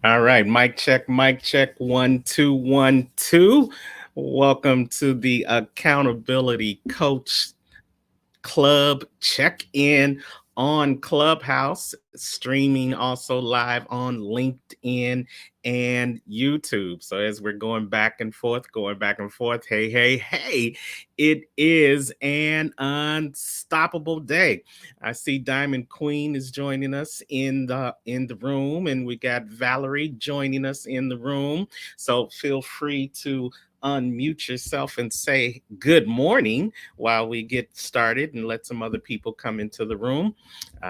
All right, mic check, 1 2 1 2. Welcome to the Accountability Coach Club check in on Clubhouse, streaming also live on LinkedIn and YouTube. So, as we're going back and forth, hey, it is an unstoppable day. I see Diamond Queen is joining us in the room, and we got Valerie joining us in the room. So, feel free to unmute yourself and say good morning while we get started and let some other people come into the room.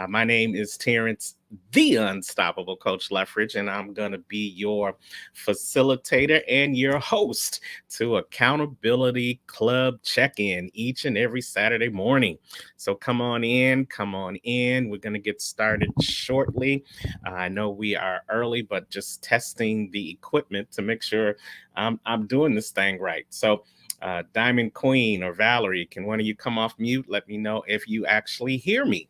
My name is Terrence, the Unstoppable Coach Leffridge, and I'm going to be your facilitator and your host to Accountability Club Check In each and every Saturday morning. So come on in, come on in. We're going to get started shortly. I know we are early, but just testing the equipment to make sure I'm doing this thing right. So, Diamond Queen or Valerie, can one of you come off mute? Let me know if you actually hear me.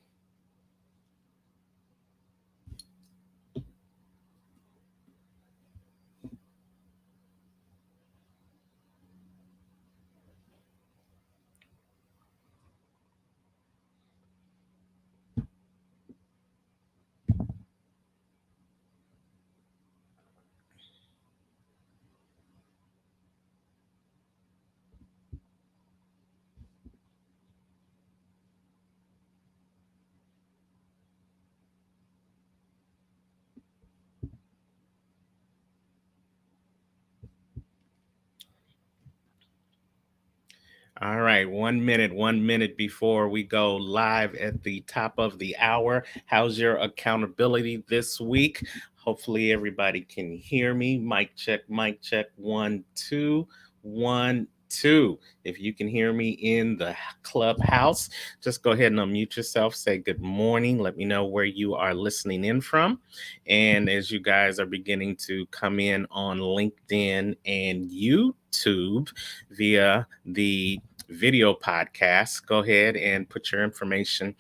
All right, 1 minute before we go live at the top of the hour. How's your accountability this week? Hopefully, everybody can hear me. Mic check, 1 2 1 2. If you can hear me in the clubhouse, just go ahead and unmute yourself. Say good morning. Let me know where you are listening in from. And as you guys are beginning to come in on LinkedIn and YouTube via the video podcast, go ahead and put your information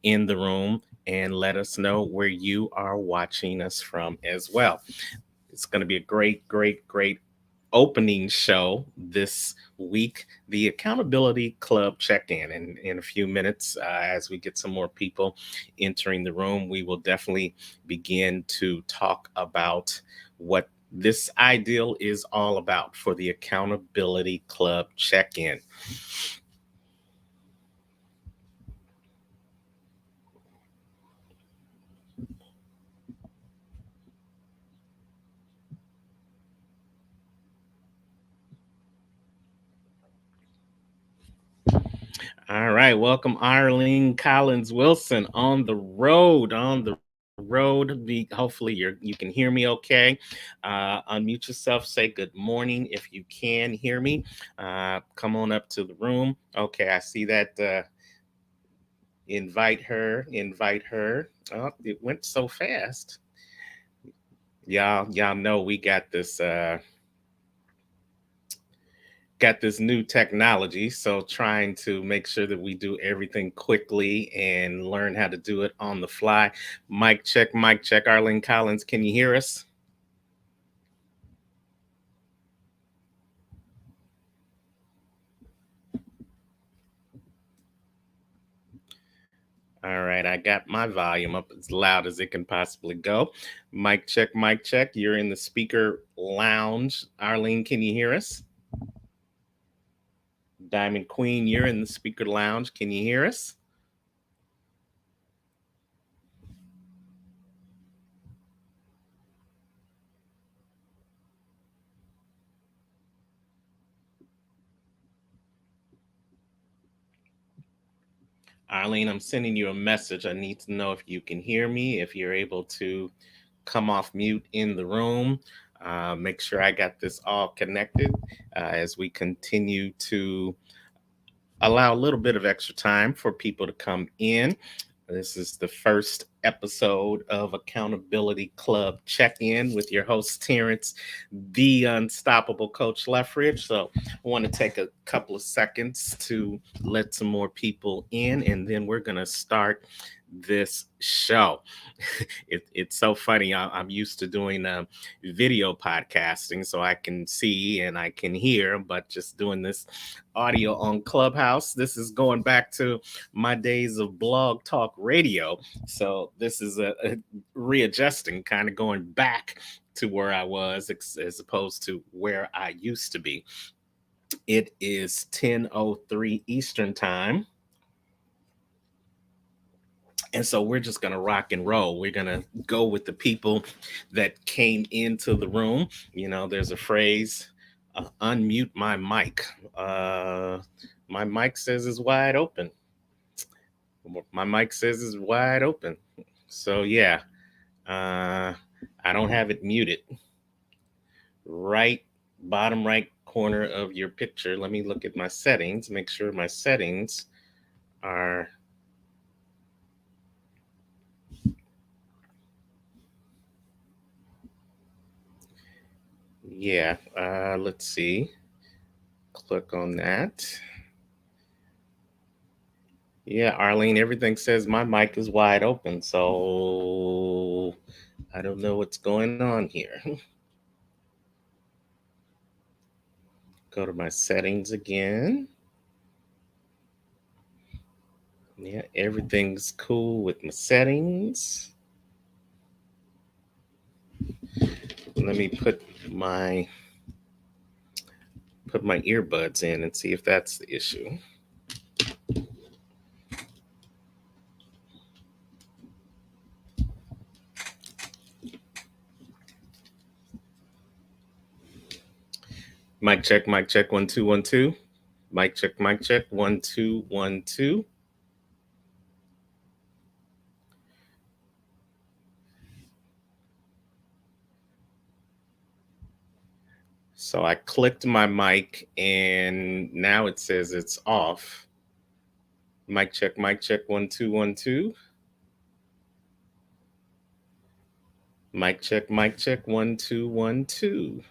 in the room and let us know where you are watching us from as well. It's going to be a great opening show this week, the Accountability Club check-in. And in a few minutes, as we get some more people entering the room, we will definitely begin to talk about what this ideal is all about for the Accountability Club check-in. All right, welcome Arlene Collins Wilson on the road. Hopefully you can hear me okay. Unmute yourself. Say good morning if you can hear me. Come on up to the room. Okay, I see that. Invite her. Invite her. Oh, it went so fast. Y'all know we got this new technology, so trying to make sure that we do everything quickly and learn how to do it on the fly. Mic check. Arlene Collins, can you hear us? All right, I got my volume up as loud as it can possibly go. Mic check, mic check. You're in the speaker lounge. Arlene, can you hear us? Diamond Queen, you're in the speaker lounge. Can you hear us? Arlene, I'm sending you a message. I need to know if you can hear me, if you're able to come off mute in the room. Make sure I got this all connected as we continue to allow a little bit of extra time for people to come in. This is the first episode of Accountability Club Check In with your host, Terrence, the Unstoppable Coach Leffridge. So I want to take a couple of seconds to let some more people in, and then we're going to start this show. It's so funny. I'm used to doing video podcasting so I can see and I can hear, but just doing this audio on Clubhouse. This is going back to my days of blog talk radio. So this is a readjusting, kind of going back to where I was as opposed to where I used to be. It is 10:03 Eastern Time. And so we're just going to rock and roll. We're going to go with the people that came into the room. You know, there's a phrase, unmute my mic. My mic says it's wide open. My mic says it's wide open. So, yeah, uh, I don't have it muted. Right, bottom right corner of your picture. Let me look at my settings, make sure my settings are yeah, let's see. Click on that. Yeah, Arlene, everything says my mic is wide open. So I don't know what's going on here. Go to my settings again. Yeah, everything's cool with my settings. Let me put my earbuds in and see if that's the issue. Mic check, 1 2 1 2. Mic check, 1 2 1 2. So I clicked my mic and now it says it's off. Mic check, 1 2 1 2. Mic check, 1 2 1 2.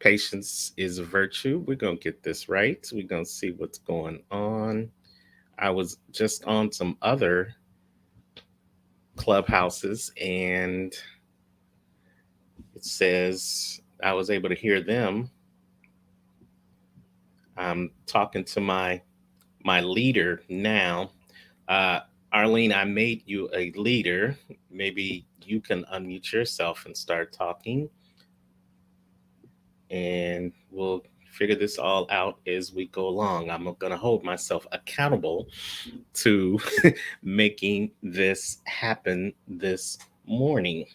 Patience is a virtue. We're going to get this right. We're going to see what's going on. I was just on some other clubhouses and it says I was able to hear them. I'm talking to my leader now. Uh, Arlene, I made you a leader. Maybe you can unmute yourself and start talking, and we'll figure this all out as we go along. I'm going to hold myself accountable to making this happen this morning.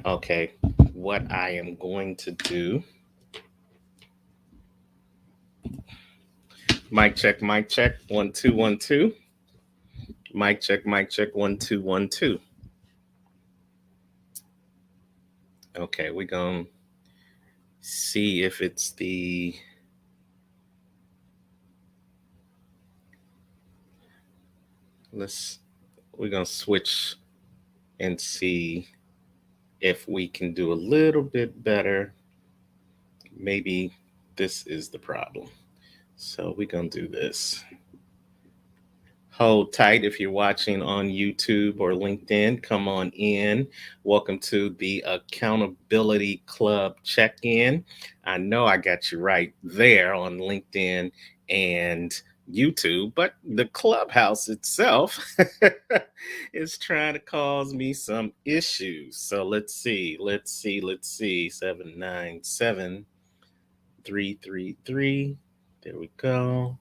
Okay, what I am going to do. Mic check, 1 2 1 2. Mic check, 1 2 1 2. Okay, we're going to see if it's we're going to switch and see if we can do a little bit better. Maybe this is the problem. So we're going to do this. Hold tight if you're watching on YouTube or LinkedIn. Come on in. Welcome to the Accountability Club check-in. I know I got you right there on LinkedIn and YouTube, but the clubhouse itself is trying to cause me some issues. So let's see. 797-333. There we go.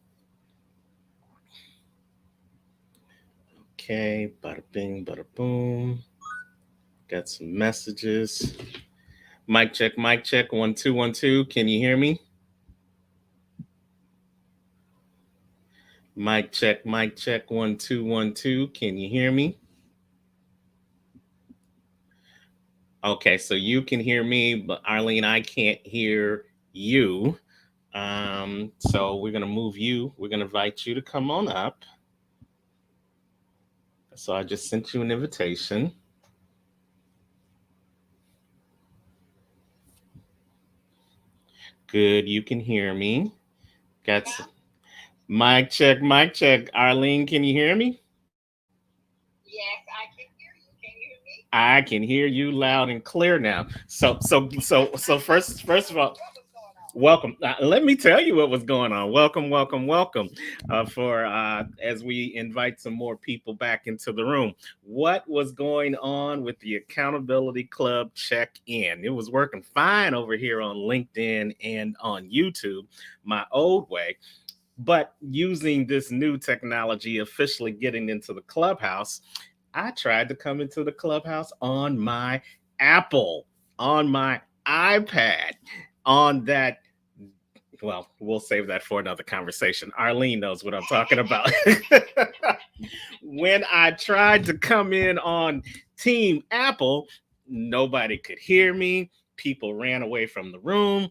Okay, bada bing, bada boom. Got some messages. Mic check, 1 2 1 2. Can you hear me? Mic check, 1 2 1 2. Can you hear me? Okay, so you can hear me, but Arlene, I can't hear you. So we're going to move you. We're going to invite you to come on up. So I just sent you an invitation. Good. You can hear me. Got mic check, mic check. Arlene, can you hear me? I can hear you loud and clear now. So first of all, welcome. Let me tell you what was going on. Welcome, welcome, welcome. For As we invite some more people back into the room, what was going on with the Accountability Club check-in? It was working fine over here on LinkedIn and on YouTube, my old way. But using this new technology, officially getting into the clubhouse, I tried to come into the clubhouse on my Apple, on my iPad, on that. Well, we'll save that for another conversation. Arlene knows what I'm talking about. When I tried to come in on Team Apple, nobody could hear me. People ran away from the room.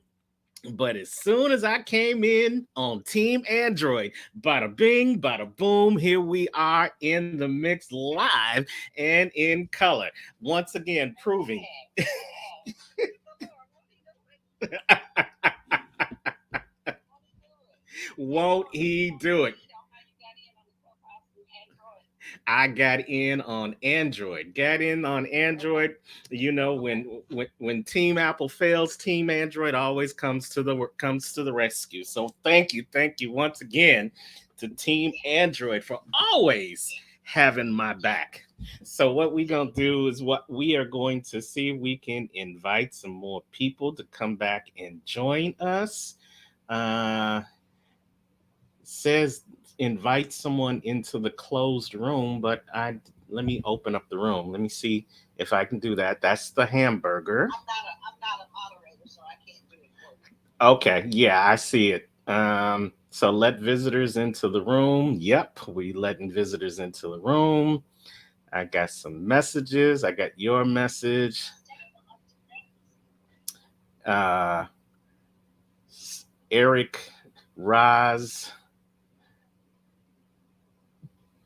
But as soon as I came in on Team Android, bada bing, bada boom, here we are in the mix live and in color. Once again, proving. Won't he do it? I got in on Android. Got in on Android. You know, when Team Apple fails, Team Android always comes to the rescue. So thank you once again to Team Android for always having my back. So what we gonna do is what we are going to see if we can invite some more people to come back and join us. Uh, Says invite someone into the closed room, but I let me open up the room. Let me see if I can do that. That's the hamburger. I'm not a moderator, so I can't do it. Okay, yeah, I see it. So let visitors into the room. Yep, we letting visitors into the room. I got some messages. I got your message. Uh, Eric Raz.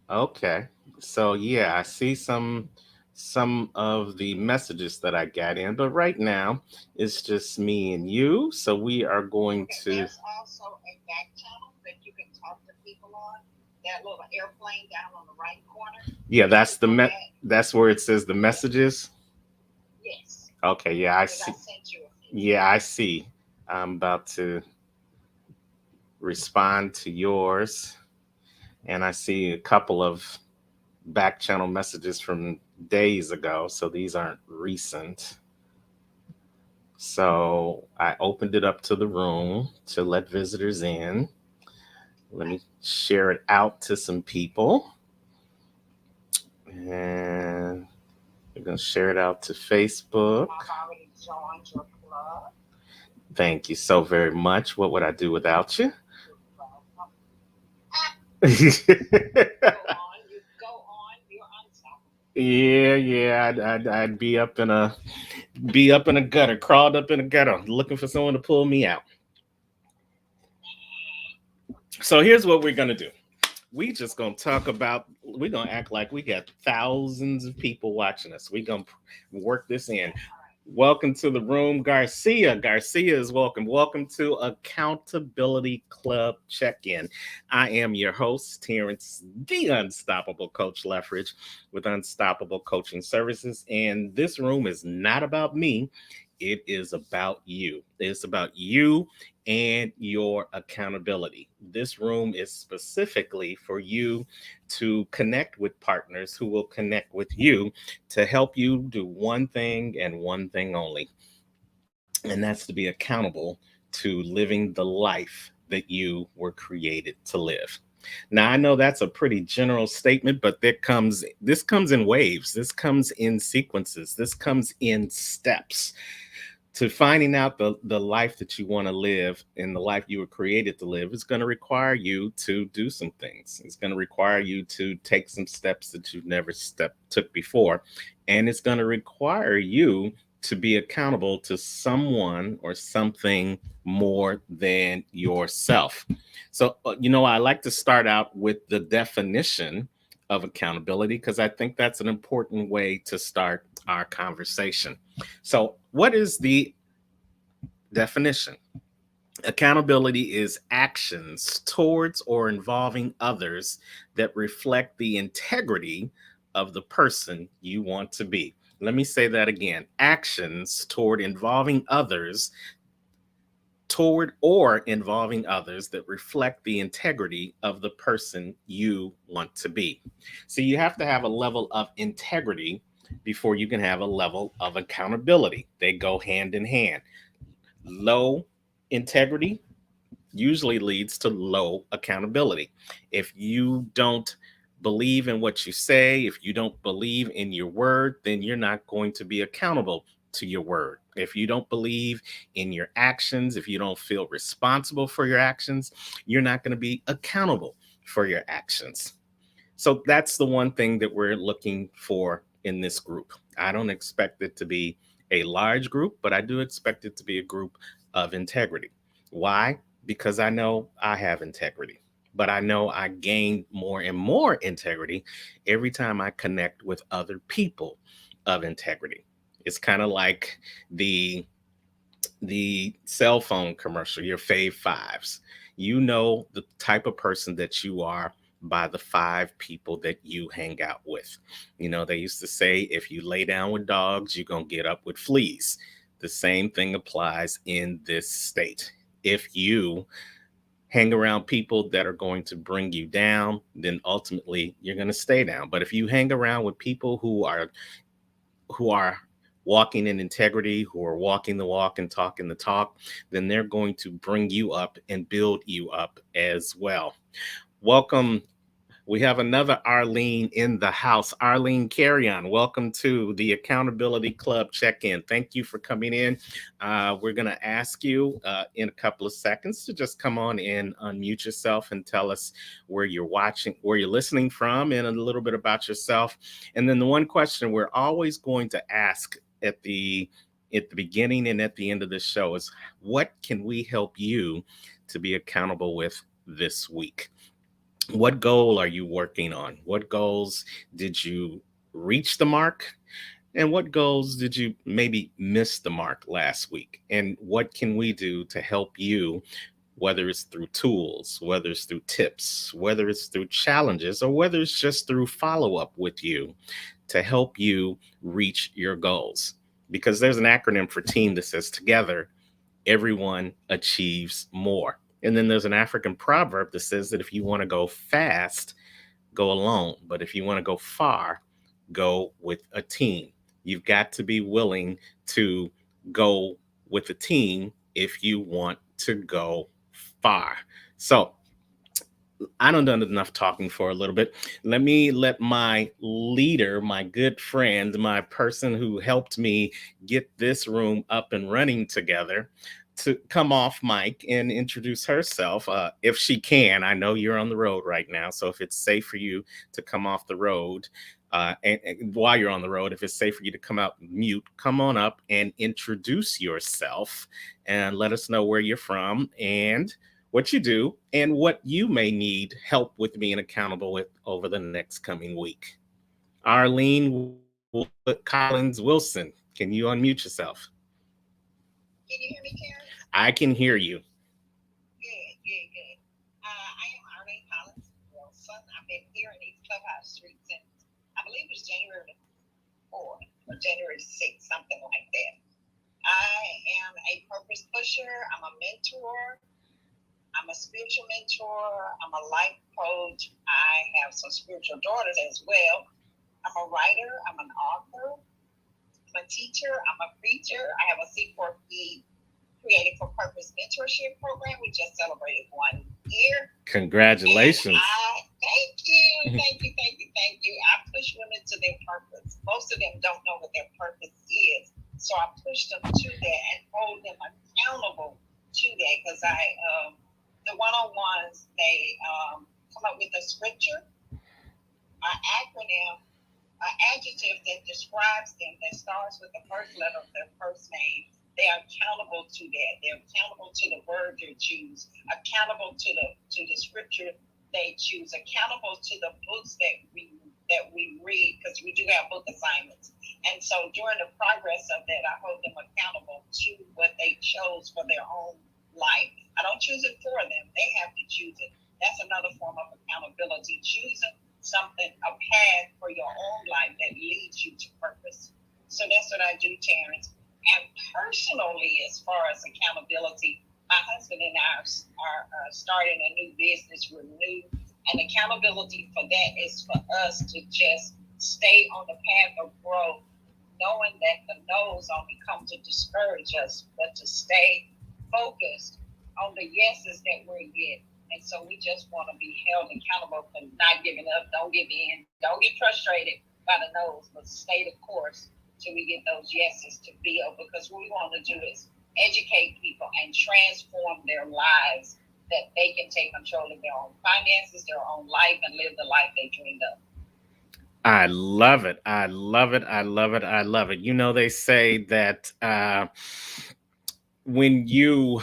Okay. So yeah, I see some of the messages that I got in, but right now it's just me and you. So we are going to. There's also a back channel that you can talk to people on. That little airplane down on the right corner. Yeah, that's where it says the messages. Yes. Okay, yeah, I see. Yeah, I see. I'm about to respond to yours. And I see a couple of back channel messages from days ago. So these aren't recent. So I opened it up to the room to let visitors in. Let me share it out to some people. And we're going to share it out to Facebook. I've already joined your club. Thank you so very much. What would I do without you? Yeah, I'd be up in a gutter, crawled up in a gutter, looking for someone to pull me out. So here's what we're gonna do. We just gonna talk about. We're gonna act like we got thousands of people watching us. We're gonna work this in. Welcome to the room, Garcia. Garcia is welcome. Welcome to Accountability Club Check-In. I am your host, Terrence, the Unstoppable Coach Leffridge with Unstoppable Coaching Services. And this room is not about me. It is about you. It's about you and your accountability. This room is specifically for you to connect with partners who will connect with you to help you do one thing and one thing only. And that's to be accountable to living the life that you were created to live. Now I know that's a pretty general statement, but this comes in waves. This comes in sequences. This comes in steps to finding out the life that you want to live and the life you were created to live is going to require you to do some things. It's going to require you to take some steps that you've never took before. And it's going to require you to be accountable to someone or something more than yourself. So, I like to start out with the definition of accountability because I think that's an important way to start our conversation. So, what is the definition? Accountability is actions towards or involving others that reflect the integrity of the person you want to be. Let me say that again. Actions toward or involving others that reflect the integrity of the person you want to be. So you have to have a level of integrity before you can have a level of accountability. They go hand in hand. Low integrity usually leads to low accountability. If you don't believe in what you say, if you don't believe in your word, then you're not going to be accountable to your word. If you don't believe in your actions, if you don't feel responsible for your actions, you're not going to be accountable for your actions. So that's the one thing that we're looking for in this group. I don't expect it to be a large group, but I do expect it to be a group of integrity. Why? Because I know I have integrity, but I know I gain more and more integrity every time I connect with other people of integrity. It's kind of like the the cell phone commercial, your fave fives. You know the type of person that you are by the five people that you hang out with. They used to say if you lay down with dogs, you're going to get up with fleas. The same thing applies in this state. If you hang around people that are going to bring you down, then ultimately you're going to stay down. But if you hang around with people who are walking in integrity, who are walking the walk and talking the talk, then they're going to bring you up and build you up as well. Welcome. We have another Arlene in the house. Arlene Carrion, welcome to the Accountability Club check-in. Thank you for coming in. We're going to ask you in a couple of seconds to just come on and unmute yourself and tell us where you're watching, where you're listening from, and a little bit about yourself. And then the one question we're always going to ask at the beginning and at the end of the show is, what can we help you to be accountable with this week? What goal are you working on? What goals did you reach the mark? And what goals did you maybe miss the mark last week? And what can we do to help you, whether it's through tools, whether it's through tips, whether it's through challenges, or whether it's just through follow up with you to help you reach your goals? Because there's an acronym for team that says together, everyone achieves more. And then there's an African proverb that says that if you want to go fast, go alone. But if you want to go far, go with a team. You've got to be willing to go with a team if you want to go far. So I don't done enough talking for a little bit. Let my leader, my good friend, my person who helped me get this room up and running together, to come off mic and introduce herself, if she can. I know you're on the road right now, so if it's safe for you to come off the road, and while you're on the road, if it's safe for you to come out mute, come on up and introduce yourself and let us know where you're from and what you do and what you may need help with being accountable with over the next coming week. Arlene Collins Wilson, can you unmute yourself? Can you hear me, Karen? I can hear you. Good, good, good. I am Arlene Collins Wilson. I've been here in these clubhouse streets since I believe it was January the 4th or January 6th, something like that. I am a purpose pusher. I'm a mentor. I'm a spiritual mentor. I'm a life coach. I have some spiritual daughters as well. I'm a writer. I'm an author. I'm a teacher. I'm a preacher. I have a C4P Creating for Purpose mentorship program. We just celebrated 1 year. Congratulations. Thank you. Thank you. I push women to their purpose. Most of them don't know what their purpose is. So I push them to that and hold them accountable to that because the one-on-ones, they come up with a scripture, an acronym, an adjective that describes them that starts with the first letter of their first name. They are accountable to that. They're accountable to the word they choose, accountable to the scripture they choose, accountable to the books that we read, because we do have book assignments. And so during the progress of that, I hold them accountable to what they chose for their own life. I don't choose it for them. They have to choose it. That's another form of accountability. Choosing something, a path for your own life that leads you to purpose. So that's what I do, Terrence. And personally, as far as accountability, my husband and I are starting a new business. We're new. And accountability for that is for us to just stay on the path of growth, knowing that the no's only come to discourage us, but to stay focused on the yeses that we're getting. And so we just want to be held accountable for not giving up. Don't give in. Don't get frustrated by the no's, but stay the course till we get those yeses to build. Because what we want to do is educate people and transform their lives, that they can take control of their own finances, their own life, and live the life they dreamed of. I love it. I love it. I love it. I love it. You know, they say that when you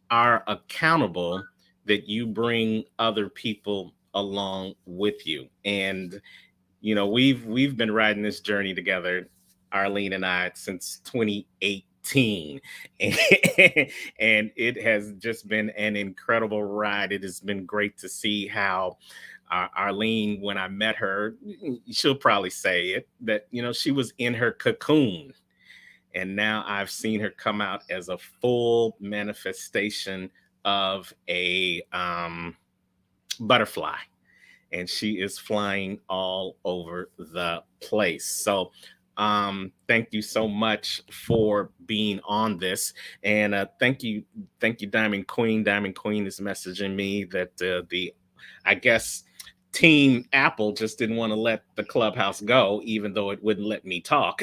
are accountable, that you bring other people along with you. And you know, we've been riding this journey together, Arlene and I, since 2018. And, and it has just been an incredible ride. It has been great to see how Arlene, when I met her, she'll probably say it, that you know, she was in her cocoon, and now I've seen her come out as a full manifestation of a butterfly, and she is flying all over the place. So, thank you so much for being on this, and thank you, Diamond Queen. Diamond Queen is messaging me that I guess. Team Apple just didn't want to let the clubhouse go, even though it wouldn't let me talk.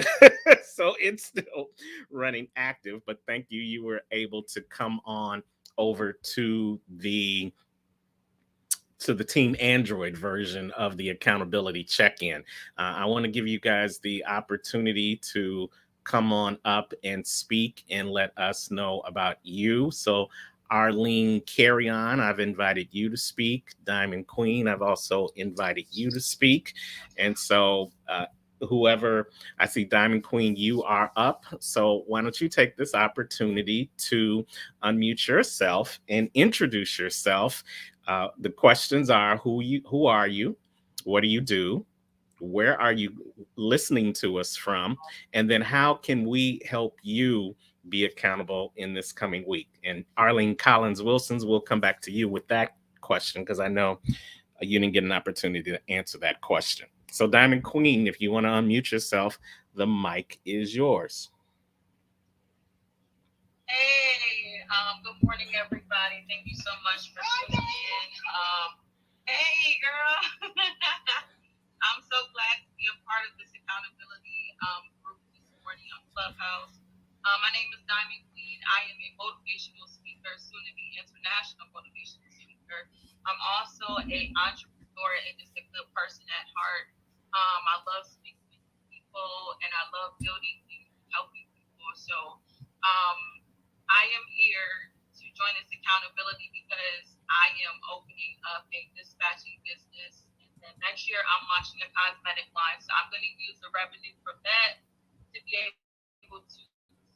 So it's still running active. But thank you. You were able to come on over to the Team Android version of the accountability check-in. I want to give you guys the opportunity to come on up and speak and let us know about you. So Arlene, carry on. I've invited you to speak. Diamond Queen, I've also invited you to speak. And so whoever, I see Diamond Queen, you are up. So why don't you take this opportunity to unmute yourself and introduce yourself. The questions are: who are you, what do you do, where are you listening to us from, and then how can we help you be accountable in this coming week? And Arlene Collins Wilsons, will come back to you with that question, because I know you didn't get an opportunity to answer that question. So Diamond Queen, if you want to unmute yourself, the mic is yours. Hey, good morning, everybody. Thank you so much for tuning in. Hey, girl. I'm so glad to be a part of this accountability group this morning on Clubhouse. My name is Diamond Queen. I am a motivational speaker, soon to be international motivational speaker. I'm also an entrepreneur and just a good person at heart. I love speaking to people and I love building things, helping people. So I am here to join this accountability because I am opening up a dispatching business. And then next year, I'm launching a cosmetic line. So I'm going to use the revenue from that to be able to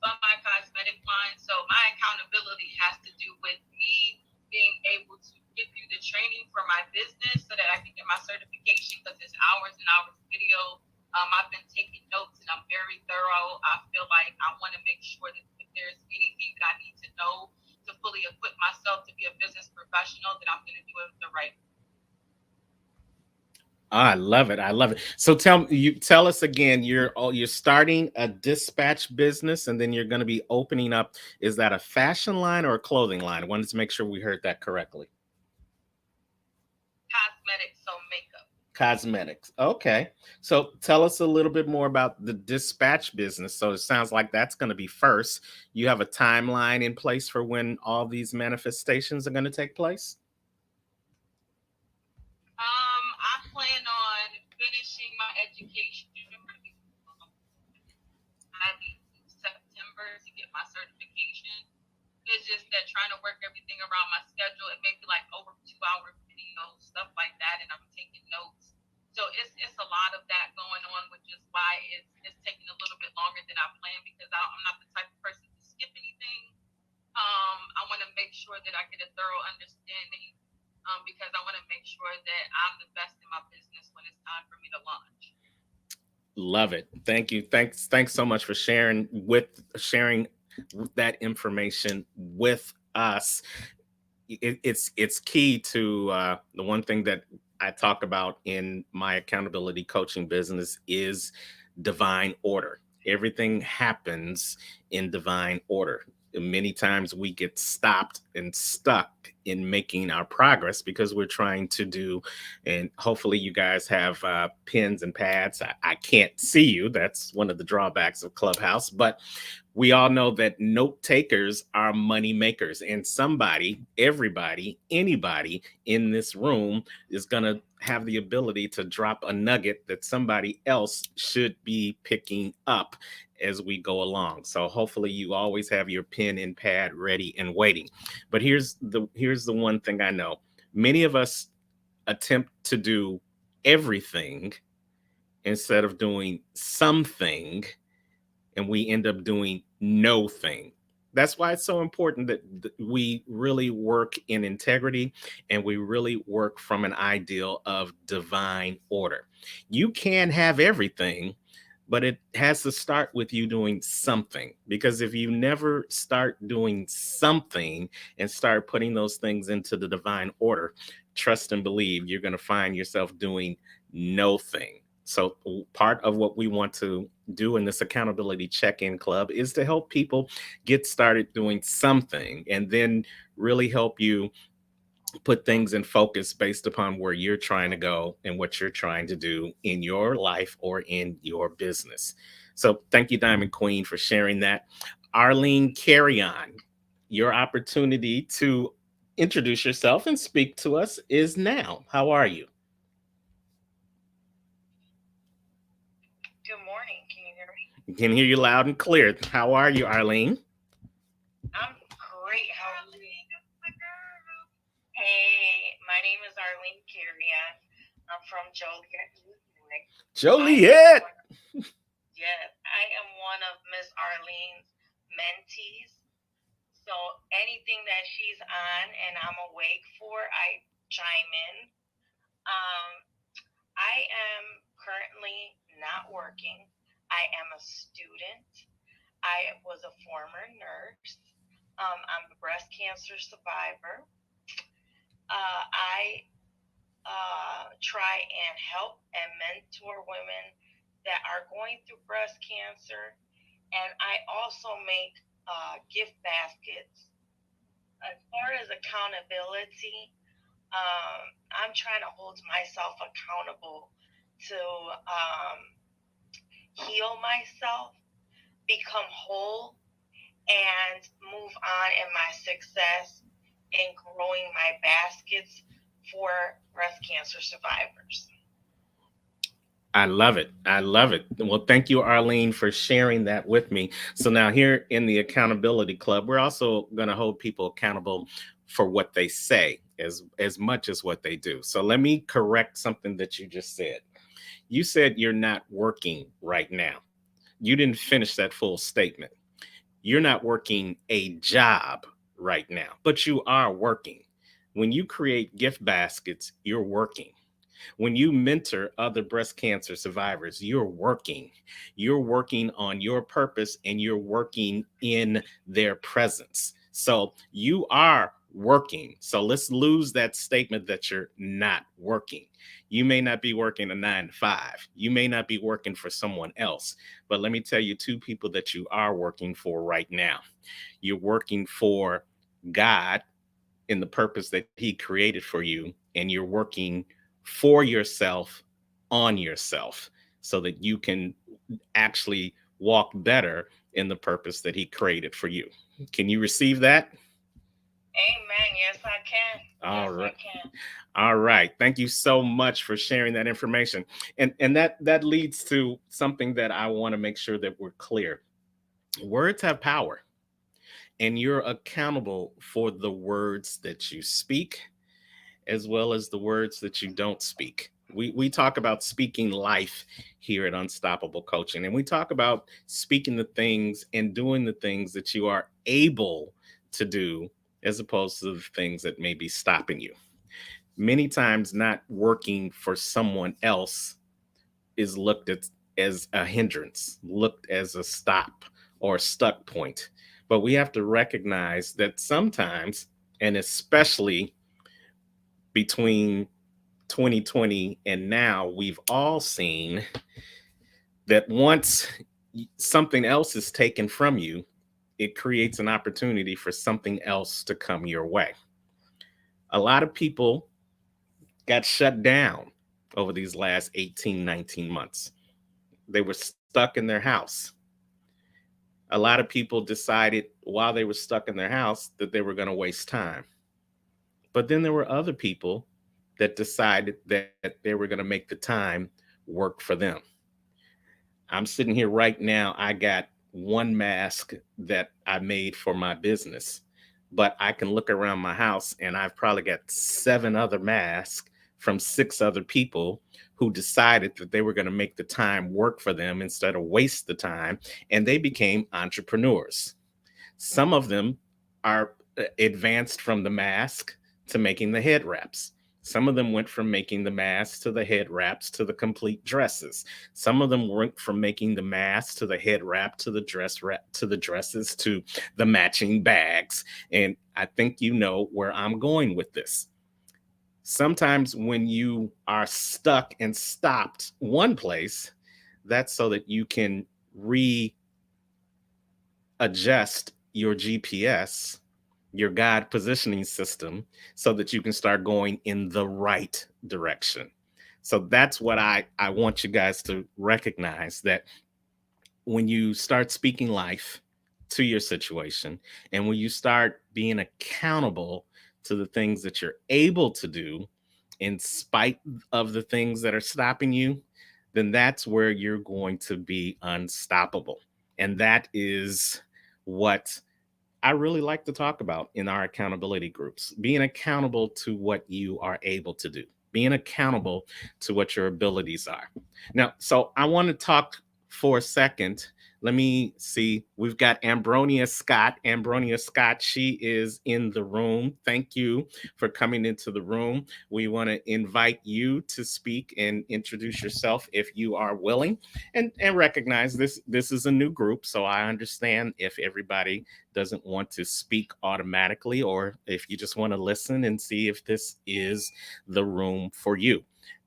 fund my cosmetic line. So my accountability has to do with me being able to get through the training for my business so that I can get my certification, because it's hours and hours of video. I've been taking notes and I'm very thorough. I feel like I want to make sure that if there's anything that I need to know to fully equip myself to be a business professional, that I'm going to do it the right way. I love it. I love it. So tell us again. You're starting a dispatch business, and then you're going to be opening up. Is that a fashion line or a clothing line? I wanted to make sure we heard that correctly. Cosmetics, so makeup. Cosmetics. Okay. So tell us a little bit more about the dispatch business. So it sounds like that's going to be first. You have a timeline in place for when all these manifestations are going to take place? I plan on finishing my education said, trying to work everything around my schedule. It may be like over 2 hour videos, stuff like that, and I'm taking notes. So it's a lot of that going on, which is why it's taking a little bit longer than I planned, because I'm not the type of person to skip anything. I want to make sure that I get a thorough understanding, because I want to make sure that I'm the best in my business when it's time for me to launch. Love it. Thank you. Thanks so much for sharing that information with us. It's key to the one thing that I talk about in my accountability coaching business is divine order. Everything happens in divine order. Many times we get stopped and stuck in making our progress because we're trying to do, and hopefully you guys have pens and pads. I can't see you. That's one of the drawbacks of Clubhouse, but we all know that note takers are money makers, and somebody, everybody, anybody in this room is going to have the ability to drop a nugget that somebody else should be picking up as we go along. So hopefully you always have your pen and pad ready and waiting. But here's the one thing I know. Many of us attempt to do everything instead of doing something, and we end up doing no thing. That's why it's so important that we really work in integrity and we really work from an ideal of divine order. You can have everything, but it has to start with you doing something. Because if you never start doing something and start putting those things into the divine order, trust and believe you're going to find yourself doing no thing. So, part of what we want to do in this accountability check in club is to help people get started doing something and then really help you put things in focus based upon where you're trying to go and what you're trying to do in your life or in your business. So, thank you, Diamond Queen, for sharing that. Arlene, carry on. Your opportunity to introduce yourself and speak to us is now. How are you? Good morning. Can you hear me? Can hear you loud and clear. How are you, Arlene? I'm great. How are you? Hey, my name is Arlene Carrion. I'm from Joliet, Illinois. Joliet. Yes, I am one of Miss Arlene's mentees. So anything that she's on and I'm awake for, I chime in. I am currently not working. I am a student. I was a former nurse. I'm a breast cancer survivor. I try and help and mentor women that are going through breast cancer. And I also make gift baskets. As far as accountability, I'm trying to hold myself accountable to heal myself, become whole, and move on in my success in growing my baskets for breast cancer survivors. I love it. I love it. Well, thank you, Arlene, for sharing that with me. So now here in the accountability club, we're also going to hold people accountable for what they say as much as what they do. So let me correct something that you just said. You said you're not working right now. You didn't finish that full statement. You're not working a job right now, but you are working. When you create gift baskets, you're working. When you mentor other breast cancer survivors, you're working. You're working on your purpose and you're working in their presence. So you are working. So let's lose that statement that you're not working. You may not be working a 9 to 5. You may not be working for someone else. But let me tell you two people that you are working for right now. You're working for God in the purpose that He created for you, and you're working for yourself on yourself so that you can actually walk better in the purpose that He created for you. Can you receive that? Amen. Yes, I can. All Yes, right. I can. All right. Thank you so much for sharing that information. And that leads to something that I want to make sure that we're clear. Words have power. and you're accountable for the words that you speak as well as the words that you don't speak. We talk about speaking life here at Unstoppable Coaching, and we talk about speaking the things and doing the things that you are able to do as opposed to the things that may be stopping you. Many times, not working for someone else is looked at as a hindrance, looked as a stop or a stuck point. But we have to recognize that sometimes, and especially between 2020 and now, we've all seen that once something else is taken from you, it creates an opportunity for something else to come your way. A lot of people got shut down over these last 18, 19 months. They were stuck in their house. A lot of people decided while they were stuck in their house that they were going to waste time. But then there were other people that decided that they were going to make the time work for them. I'm sitting here right now. I got one mask that I made for my business, but I can look around my house and I've probably got seven other masks from six other people who decided that they were going to make the time work for them instead of waste the time. And they became entrepreneurs. Some of them are advanced from the mask to making the head wraps. Some of them went from making the masks to the head wraps to the complete dresses. Some of them went from making the masks to the head wrap to the dress wrap to the dresses to the matching bags. And I think you know where I'm going with this. Sometimes when you are stuck and stopped one place, that's so that you can readjust your GPS, your guide positioning system, so that you can start going in the right direction. So that's what I want you guys to recognize, that when you start speaking life to your situation and when you start being accountable to the things that you're able to do in spite of the things that are stopping you, then that's where you're going to be unstoppable. And that is what I really like to talk about in our accountability groups: being accountable to what you are able to do, being accountable to what your abilities are. Now, so I want to talk for a second. Let me see. We've got Ambronia Scott. Ambronia Scott, she is in the room. Thank you for coming into the room. We want to invite you to speak and introduce yourself if you are willing, and recognize this is a new group, so I understand if everybody doesn't want to speak automatically, or if you just want to listen and see if this is the room for you.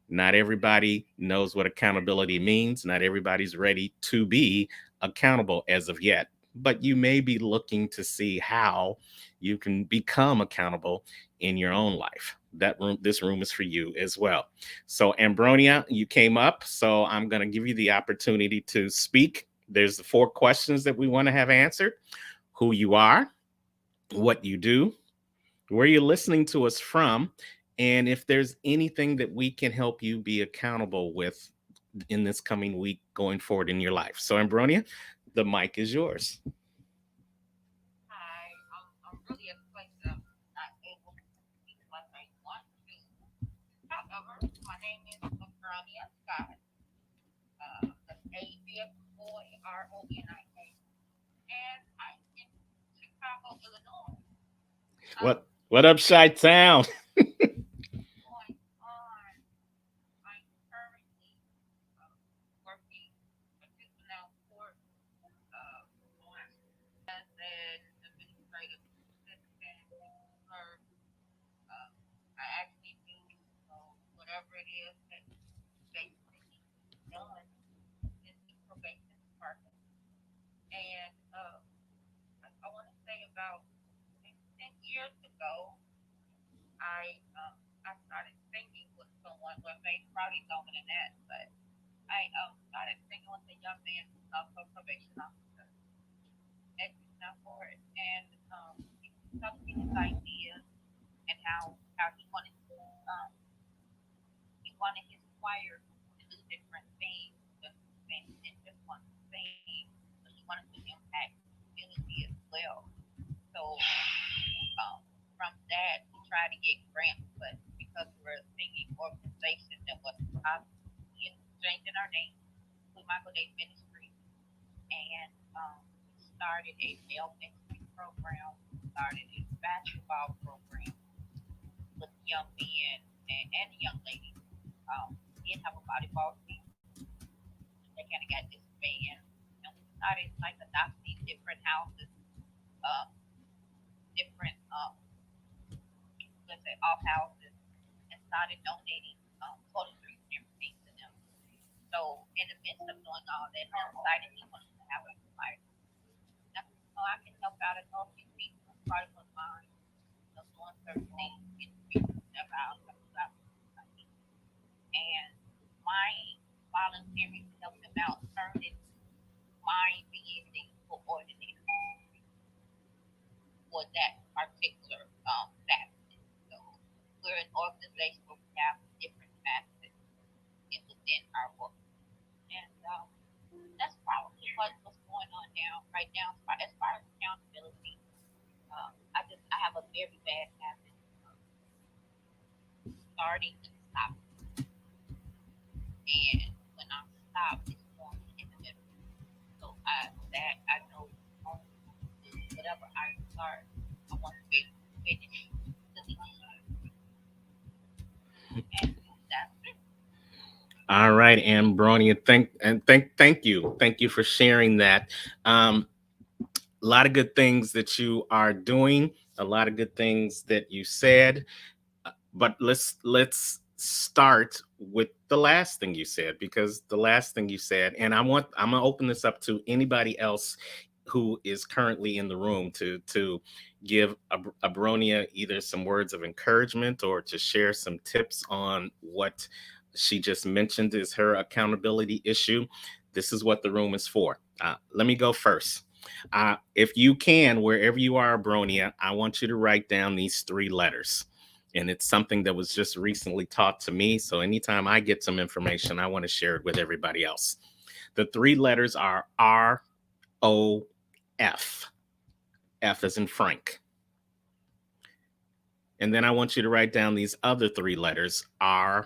Not everybody knows what accountability means. Not everybody's ready to be accountable as of yet, but you may be looking to see how you can become accountable in your own life. This room is for you as well. So, Ambronia, you came up, so I'm going to give you the opportunity to speak. There's the four questions that we want to have answered: who you are, what you do, where you're listening to us from, and if there's anything that we can help you be accountable with in this coming week going forward in your life. So, Ambronia, the mic is yours. Hi, I'm really at a place that I'm not able to speak like I want to. However, my name is Labrania Scott. That's Abronia, and I'm in Chicago, Illinois. What up, Chi Town? Going on, I'm currently working a juvenile court on as an administrative assistant. Or, uh, I actually do whatever it is that basically needs to be done in the probation department. And I want to say about maybe 10 years ago, I started singing with someone. Well, maybe probably longer than that, but I started singing with a young man who's also a probation officer at Juvenile Court, and he was telling me his ideas and how um, he wanted his choir to do different things, but he didn't just want to sing, but he wanted to impact the community as well. that, we tried to get grants, but because we're a singing organization that was changing our name to Michael Day Ministry, and we started a male ministry program, started a basketball program with young men and young ladies. We did have a volleyball team. They kind of got disbanded, and we started like adopting different houses, different let's say off houses, and started donating toiletries and everything to them. So in the midst of doing all that, I decided he wanted to have a fire. So I can help out and help these people. Part of mine, doing certain things in the people about and my volunteering to help them out turned into my being the coordinator for that particular facet. So we're an organization where we have different facets within our work. And that's probably what's going on now, right now, as far as accountability. I have a very bad habit of starting and stopping. And when I stop, it's going in the middle. So I know whatever I start, I want to finish to the end. And that's it. All right, Ambronia, thank you for sharing that. A lot of good things that you are doing, a lot of good things that you said. But let's start with the last thing you said, because the last thing you said, and I'm gonna open this up to anybody else who is currently in the room to give Abronia either some words of encouragement or to share some tips on what she just mentioned is her accountability issue. This is what the room is for. Let me go first. If you can, wherever you are, Abronia, I want you to write down these three letters. And it's something that was just recently taught to me. So anytime I get some information, I want to share it with everybody else. The three letters are ROF. F as in Frank. And then I want you to write down these other three letters, ROI.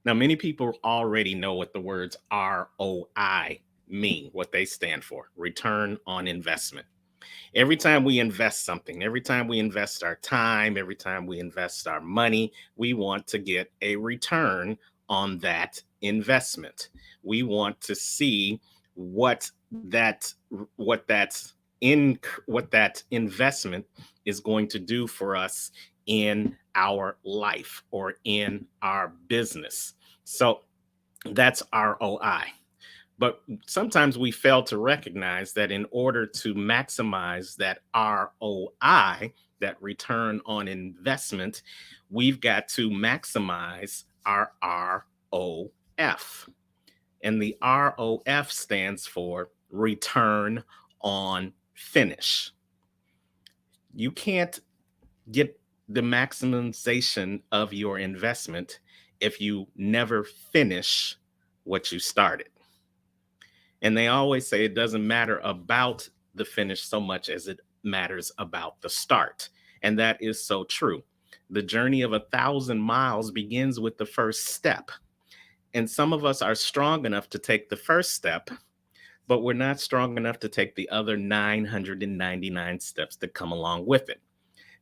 Now, many people already know what the words ROI mean, what they stand for, return on investment. Every time we invest something, every time we invest our time, every time we invest our money, we want to get a return on that investment. We want to see what that what that's in what that investment is going to do for us in our life or in our business. So that's ROI. But sometimes we fail to recognize that in order to maximize that ROI, that return on investment, we've got to maximize our ROF. And the ROF stands for return on finish. You can't get the maximization of your investment if you never finish what you started. And they always say it doesn't matter about the finish so much as it matters about the start. And that is so true. The journey of 1,000 miles begins with the first step. And some of us are strong enough to take the first step, but we're not strong enough to take the other 999 steps that come along with it.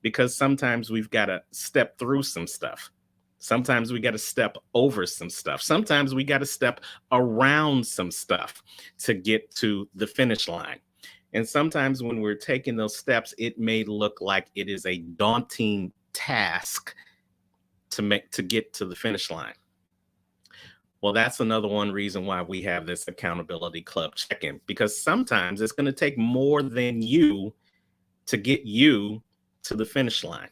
Because sometimes we've got to step through some stuff. Sometimes we got to step over some stuff. Sometimes we got to step around some stuff to get to the finish line. And sometimes when we're taking those steps, it may look like it is a daunting task to get to the finish line. Well, that's another one reason why we have this accountability club check-in, because sometimes it's going to take more than you to get you to the finish line.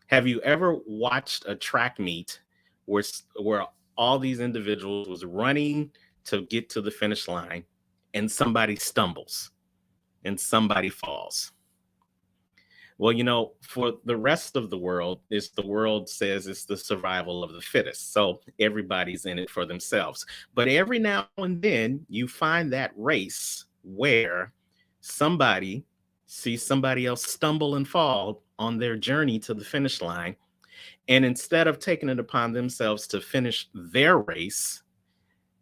Have you ever watched a track meet where all these individuals was running to get to the finish line and somebody stumbles and somebody falls? Well, for the rest of the world, the world says it's the survival of the fittest. So everybody's in it for themselves. But every now and then you find that race where somebody see somebody else stumble and fall on their journey to the finish line. And instead of taking it upon themselves to finish their race,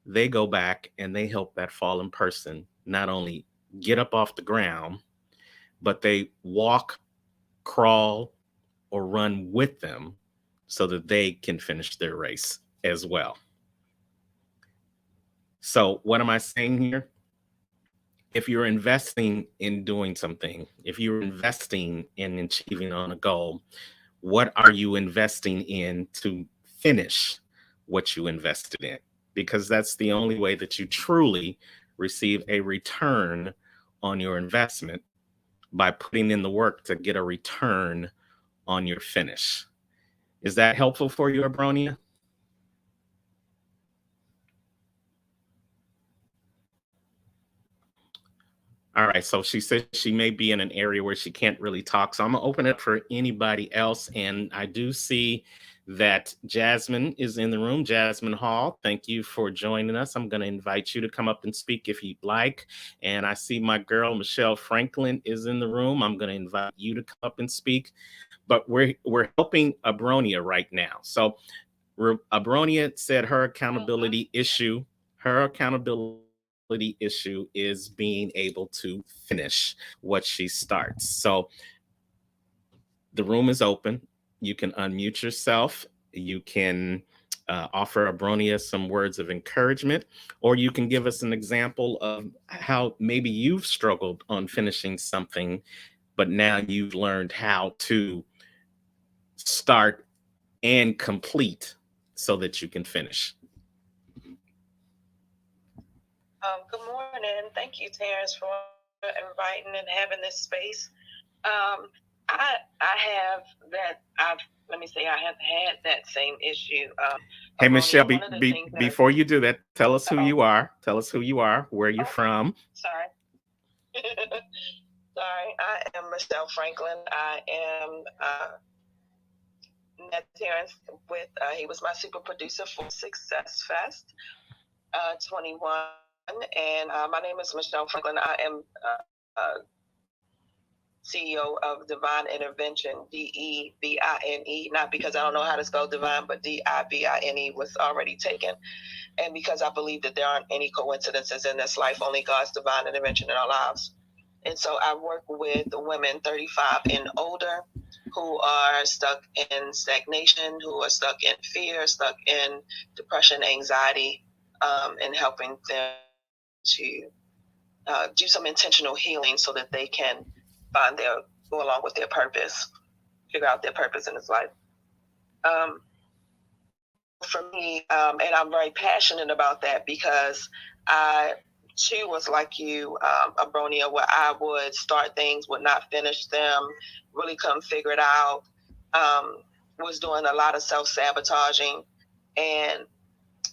they go back and they help that fallen person not only get up off the ground, but they walk, crawl, or run with them so that they can finish their race as well. So, what am I saying here? If you're investing in doing something, if you're investing in achieving on a goal, what are you investing in to finish what you invested in? Because that's the only way that you truly receive a return on your investment, by putting in the work to get a return on your finish. Is that helpful for you, Abronia? All right, so she says she may be in an area where she can't really talk. So I'm gonna open it for anybody else. And I do see that Jasmine is in the room. Jasmine Hall, thank you for joining us. I'm gonna invite you to come up and speak if you'd like. And I see my girl Michelle Franklin is in the room. I'm gonna invite you to come up and speak. But we're helping Abronia right now. So Abronia said her accountability issue is being able to finish what she starts. So the room is open. You can unmute yourself. You can offer Abronia some words of encouragement, or you can give us an example of how maybe you've struggled on finishing something, but now you've learned how to start and complete so that you can finish. Good morning. Thank you, Terrence, for inviting and having this space. I have that. I have had that same issue. Hey, Michelle, before you do that, tell us who you are. Tell us who you are, where you're from. Sorry. Sorry, I am Michelle Franklin. I am met Terrence with, he was my super producer for Success Fest 21. And my name is Michelle Franklin. I am CEO of Divine Intervention, DEVINE, not because I don't know how to spell divine, but DIVINE was already taken. And because I believe that there aren't any coincidences in this life, only God's divine intervention in our lives. And so I work with women 35 and older who are stuck in stagnation, who are stuck in fear, stuck in depression, anxiety, and helping them to do some intentional healing so that they can go along with their purpose, figure out their purpose in this life. For me, and I'm very passionate about that because I too was like you, Abronia, where I would start things, would not finish them, really couldn't figure it out, was doing a lot of self-sabotaging, and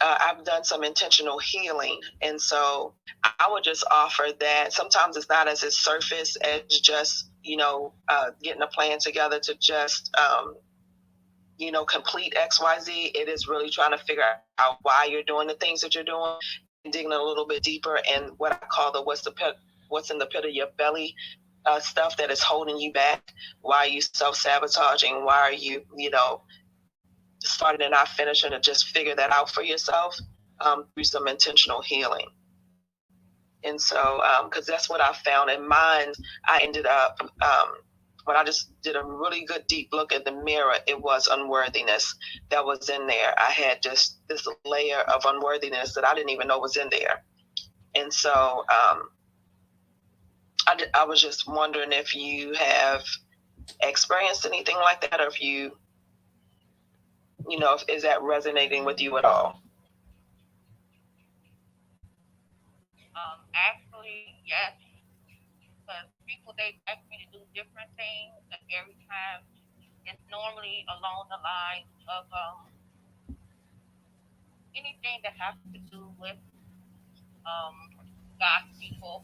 I've done some intentional healing. And so I would just offer that sometimes it's not as its surface as just, getting a plan together to just, complete XYZ. It is really trying to figure out why you're doing the things that you're doing and digging a little bit deeper and what I call the what's in the pit of your belly stuff that is holding you back. Why are you self-sabotaging? Why are you, starting and not finishing, to just figure that out for yourself through some intentional healing. And so, because that's what I found in mine, I ended up, when I just did a really good deep look at the mirror, it was unworthiness that was in there. I had just this layer of unworthiness that I didn't even know was in there. And so I was just wondering if you have experienced anything like that, or if you, is that resonating with you at all? Actually, yes. Because people, they ask me to do different things, and every time it's normally along the lines of anything that has to do with God's people,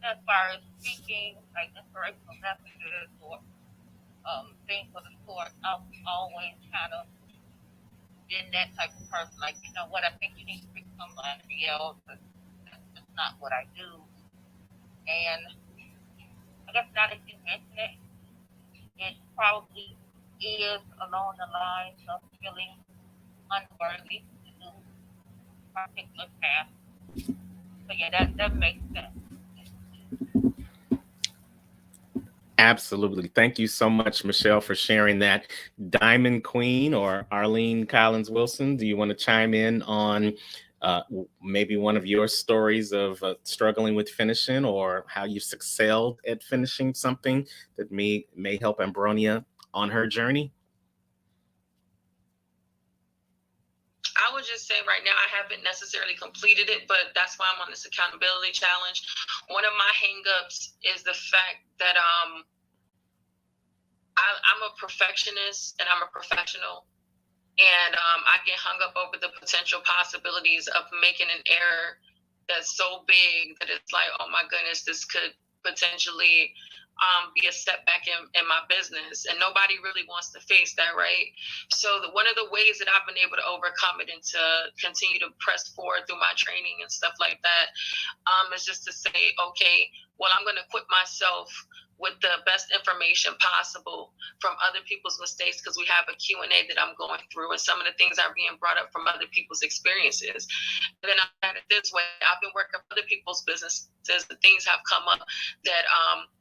as far as speaking, like inspirational messages or things of the sort. I've always kind of been that type of person. Like, you know what, I think you need to pick somebody else. That's just not what I do. And I But if not, if you mention it, it probably is along the lines of feeling unworthy to do particular tasks. So yeah, that makes sense. Absolutely. Thank you so much, Michelle, for sharing that. Diamond Queen or Arlene Collins Wilson, do you want to chime in on maybe one of your stories of struggling with finishing or how you've excelled at finishing something that may help Ambronia on her journey? I would just say right now I haven't necessarily completed it, but that's why I'm on this accountability challenge. One of my hangups is the fact that I'm a perfectionist and I'm a professional, and I get hung up over the potential possibilities of making an error that's so big that it's like, oh my goodness, this could potentially be a setback in my business, and nobody really wants to face that, right? So one of the ways that I've been able to overcome it and to continue to press forward through my training and stuff like that is just to say, okay, well, I'm going to equip myself with the best information possible from other people's mistakes, because we have a Q&A that I'm going through and some of the things are being brought up from other people's experiences. And then I it this way, I've been working for other people's businesses and things have come up that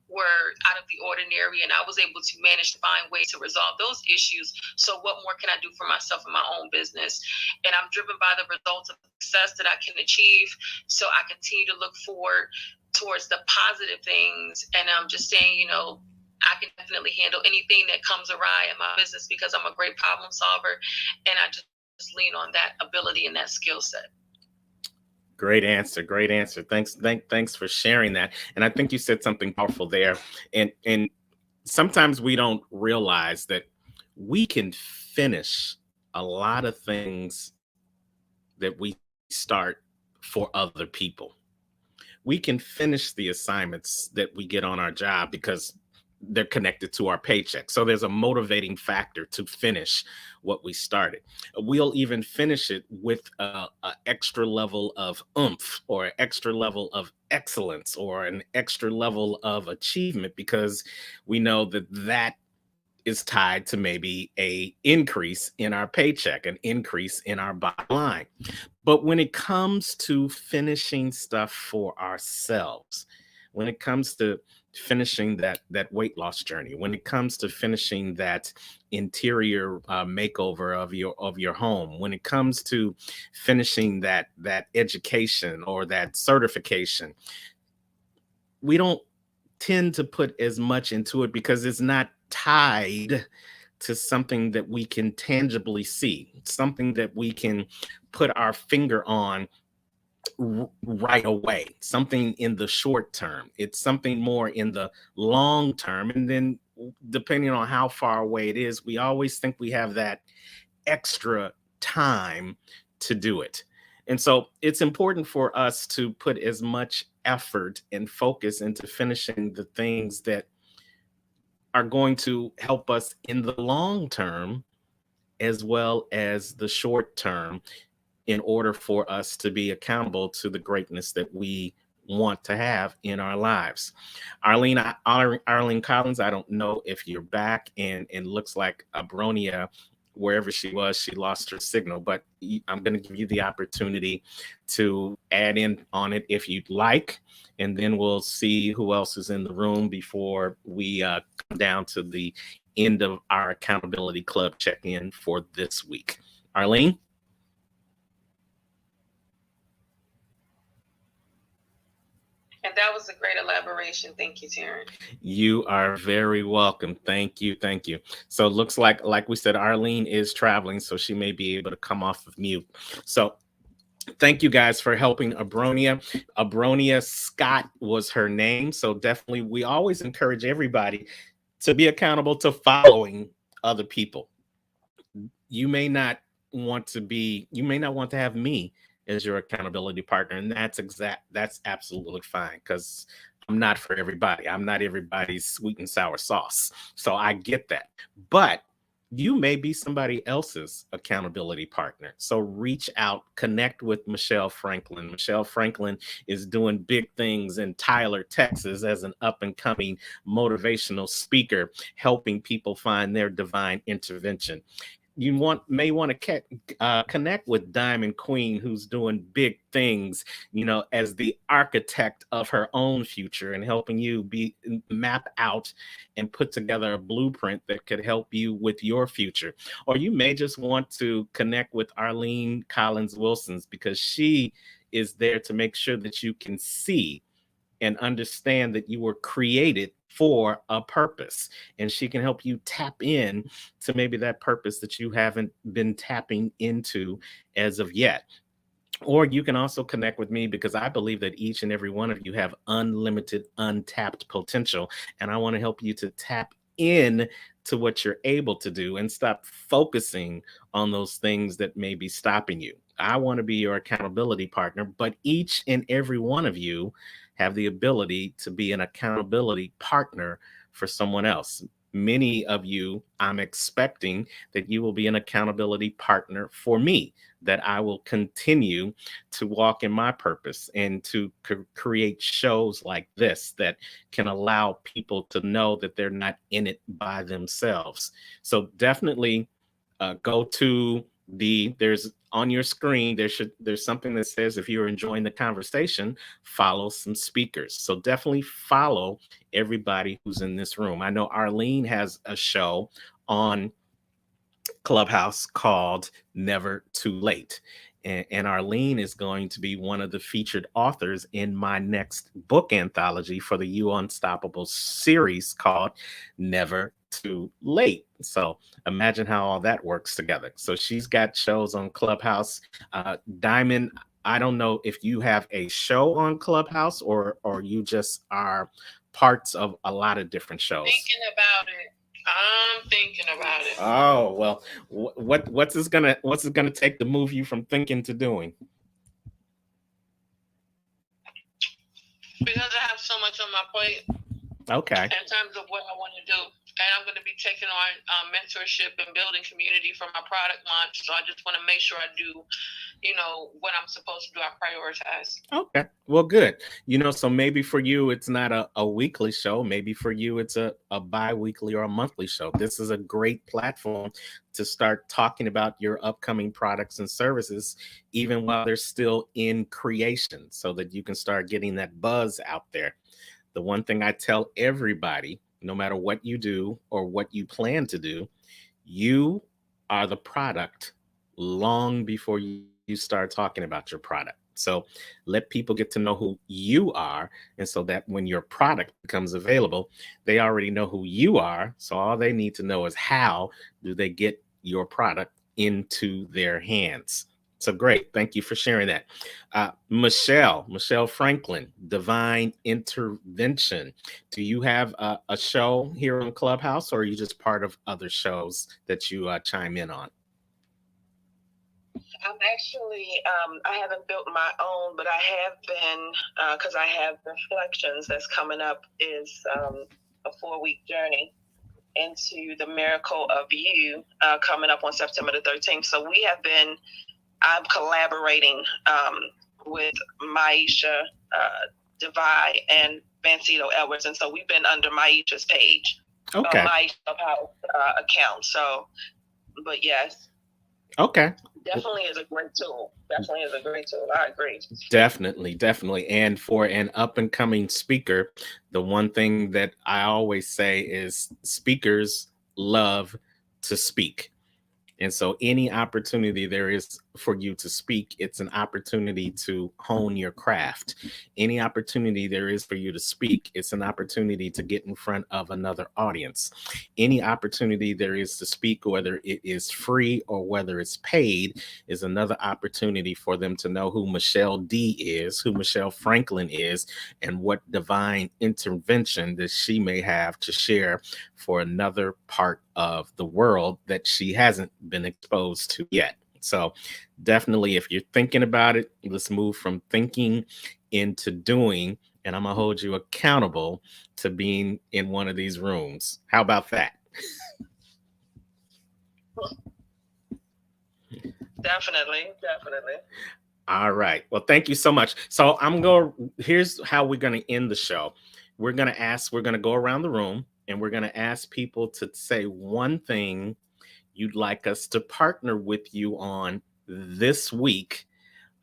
were out of the ordinary, and I was able to manage to find ways to resolve those issues. So what more can I do for myself in my own business? And I'm driven by the results of success that I can achieve, so I continue to look forward towards the positive things. And I'm just saying, I can definitely handle anything that comes awry in my business because I'm a great problem solver, and I just lean on that ability and that skill set. Great answer. Great answer. Thanks for sharing that. And I think you said something powerful there. And sometimes we don't realize that we can finish a lot of things that we start for other people. We can finish the assignments that we get on our job because they're connected to our paycheck. So there's a motivating factor to finish what we started. We'll even finish it with a extra level of oomph or an extra level of excellence or an extra level of achievement because we know that that is tied to maybe a increase in our paycheck, an increase in our bottom line. But when it comes to finishing stuff for ourselves, when it comes to finishing that weight loss journey, when it comes to finishing that interior makeover of your home, when it comes to finishing that education or that certification, we don't tend to put as much into it because it's not tied to something that we can tangibly see, something that we can put our finger on right away, something in the short term. It's something more in the long term. And then, depending on how far away it is, we always think we have that extra time to do it. And so it's important for us to put as much effort and focus into finishing the things that are going to help us in the long term as well as the short term in order for us to be accountable to the greatness that we want to have in our lives. Arlene Collins, I don't know if you're back, and looks like Abronia, wherever she was, she lost her signal, but I'm going to give you the opportunity to add in on it if you'd like, and then we'll see who else is in the room before we come down to the end of our accountability club check-in for this week. Arlene? And that was a great elaboration. Thank you, Taryn. You are very welcome. Thank you. Thank you. So it looks like we said, Arlene is traveling, so she may be able to come off of mute. So thank you guys for helping Abronia. Abronia Scott was her name. So definitely, we always encourage everybody to be accountable to following other people. You may not want to have me as your accountability partner, and that's absolutely fine, because I'm not for everybody. I'm not everybody's sweet and sour sauce. So I get that. But you may be somebody else's accountability partner. So reach out, connect with Michelle Franklin. Michelle Franklin is doing big things in Tyler, Texas, as an up and coming motivational speaker, helping people find their divine intervention. You may want to connect with Diamond Queen, who's doing big things, as the architect of her own future and helping you be map out and put together a blueprint that could help you with your future. Or you may just want to connect with Arlene Collins Wilson's, because she is there to make sure that you can see and understand that you were created for a purpose, and she can help you tap in to maybe that purpose that you haven't been tapping into as of yet. Or you can also connect with me, because I believe that each and every one of you have unlimited, untapped potential. And I want to help you to tap in to what you're able to do and stop focusing on those things that may be stopping you. I want to be your accountability partner, but each and every one of you have the ability to be an accountability partner for someone else. Many of you, I'm expecting that you will be an accountability partner for me, that I will continue to walk in my purpose and to create shows like this that can allow people to know that they're not in it by themselves. So definitely go to there's on your screen, there's something that says, if you're enjoying the conversation, follow some speakers. So definitely follow everybody who's in this room. I know Arlene has a show on Clubhouse called Never Too Late. And Arlene is going to be one of the featured authors in my next book anthology for the You Unstoppable series called Never Too Late. So imagine how all that works together. So she's got shows on Clubhouse. Diamond, I don't know if you have a show on Clubhouse, or you just are parts of a lot of different shows. Thinking about it. I'm thinking about it. Oh well, what's it gonna take to move you from thinking to doing? Because I have so much on my plate. Okay. In terms of what I want to do, and I'm going to be taking on mentorship and building community for my product launch. So I just want to make sure I do, what I'm supposed to do. I prioritize. Okay. Well, good. So maybe for you, it's not a weekly show. Maybe for you, it's a bi-weekly or a monthly show. This is a great platform to start talking about your upcoming products and services, even while they're still in creation, so that you can start getting that buzz out there. The one thing I tell everybody, no matter what you do or what you plan to do, you are the product long before you start talking about your product. So let people get to know who you are. And so that when your product becomes available, they already know who you are. So all they need to know is, how do they get your product into their hands? So great. Thank you for sharing that. Michelle Franklin, Divine Intervention. Do you have a show here on Clubhouse, or are you just part of other shows that you chime in on? I'm actually, I haven't built my own, but I have been, because I have Reflections that's coming up, is a 4-week journey into the miracle of you, coming up on September the 13th. So I'm collaborating with Maisha Devai and Vancito Edwards. And so we've been under Maisha's page, okay, Maisha account. So, but yes. Okay. Definitely is a great tool. I agree. Definitely. And for an up and coming speaker, the one thing that I always say is, speakers love to speak. And so any opportunity there is for you to speak, it's an opportunity to hone your craft. Any opportunity there is for you to speak, it's an opportunity to get in front of another audience. Any opportunity there is to speak, whether it is free or whether it's paid, is another opportunity for them to know who Michelle D is, who Michelle Franklin is, and what divine intervention that she may have to share for another part of the world that she hasn't been exposed to yet. So definitely, if you're thinking about it, let's move from thinking into doing, and I'm gonna hold you accountable to being in one of these rooms. How about that? Definitely. All right. Well, thank you so much. So here's how we're going to end the show. We're going to go around the room and we're going to ask people to say one thing you'd like us to partner with you on this week,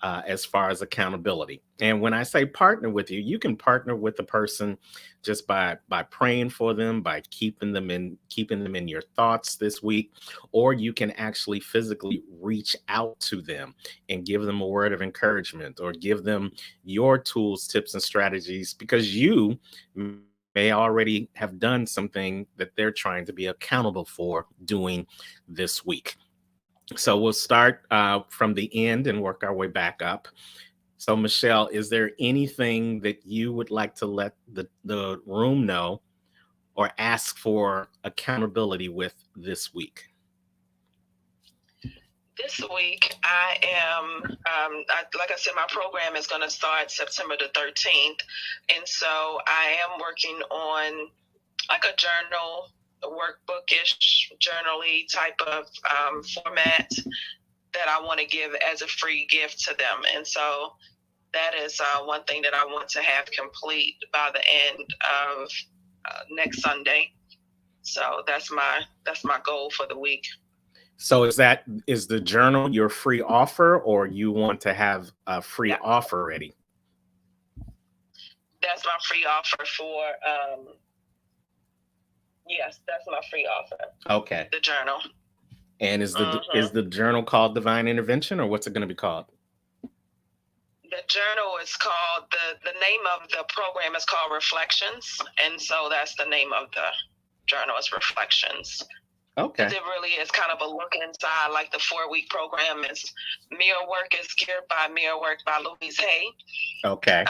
as far as accountability. And when I say partner with you, you can partner with the person just by praying for them, by keeping them in your thoughts this week, or you can actually physically reach out to them and give them a word of encouragement or give them your tools, tips, and strategies because you may already have done something that they're trying to be accountable for doing this week. So we'll start from the end and work our way back up. So, Michelle, is there anything that you would like to let the room know or ask for accountability with this week? This week, I am, like I said, my program is going to start September the 13th. And so I am working on like a journal, a workbookish, journal-y type of format that I want to give as a free gift to them. And so that is one thing that I want to have complete by the end of next Sunday. So that's my goal for the week. So is the journal your free offer, or you want to have a free offer ready? That's my free offer for. Yes, that's my free offer. Okay. The journal. And is the journal called Divine Intervention, or what's it going to be called? The journal is called the name of the program is called Reflections, and so that's the name of the journal is Reflections. Okay. It really is kind of a look inside, like the 4-week program is Mirror Work is geared by Mirror Work by Louise Hay. Okay.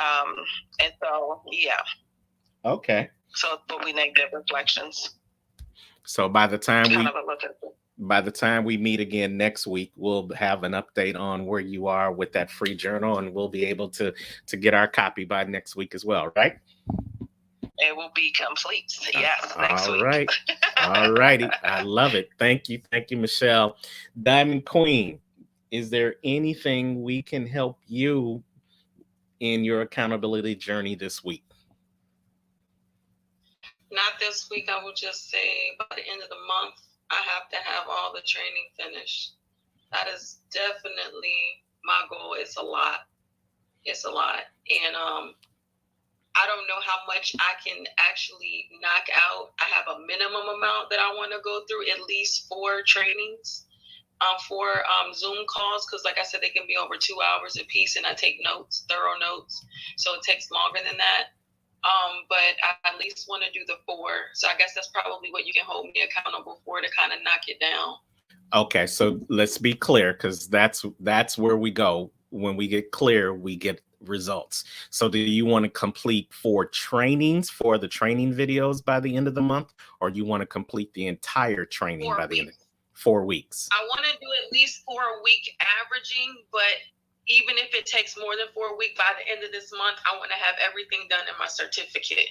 And so yeah. Okay. So but we named it Reflections. So by the time we meet again next week, we'll have an update on where you are with that free journal, and we'll be able to get our copy by next week as well, right? It will be complete. Yes, next week. All right. All righty. I love it. Thank you, Michelle. Diamond Queen, is there anything we can help you in your accountability journey this week? Not this week. I would just say by the end of the month, I have to have all the training finished. That is definitely my goal. It's a lot. And I don't know how much I can actually knock out. I have a minimum amount that I want to go through, at least 4 trainings, 4 Zoom calls, because like I said, they can be over 2 hours a piece, and I take notes, thorough notes, so it takes longer than that. But I at least want to do the 4. So I guess that's probably what you can hold me accountable for, to kind of knock it down. Okay, so let's be clear, because that's where we go. When we get clear, we get results. So do you want to complete 4 trainings for the training videos by the end of the month, or you want to complete the entire training by the end of 4 weeks? I want to do at least 4 a week averaging, but even if it takes more than 4 weeks, by the end of this month, I want to have everything done in my certificate.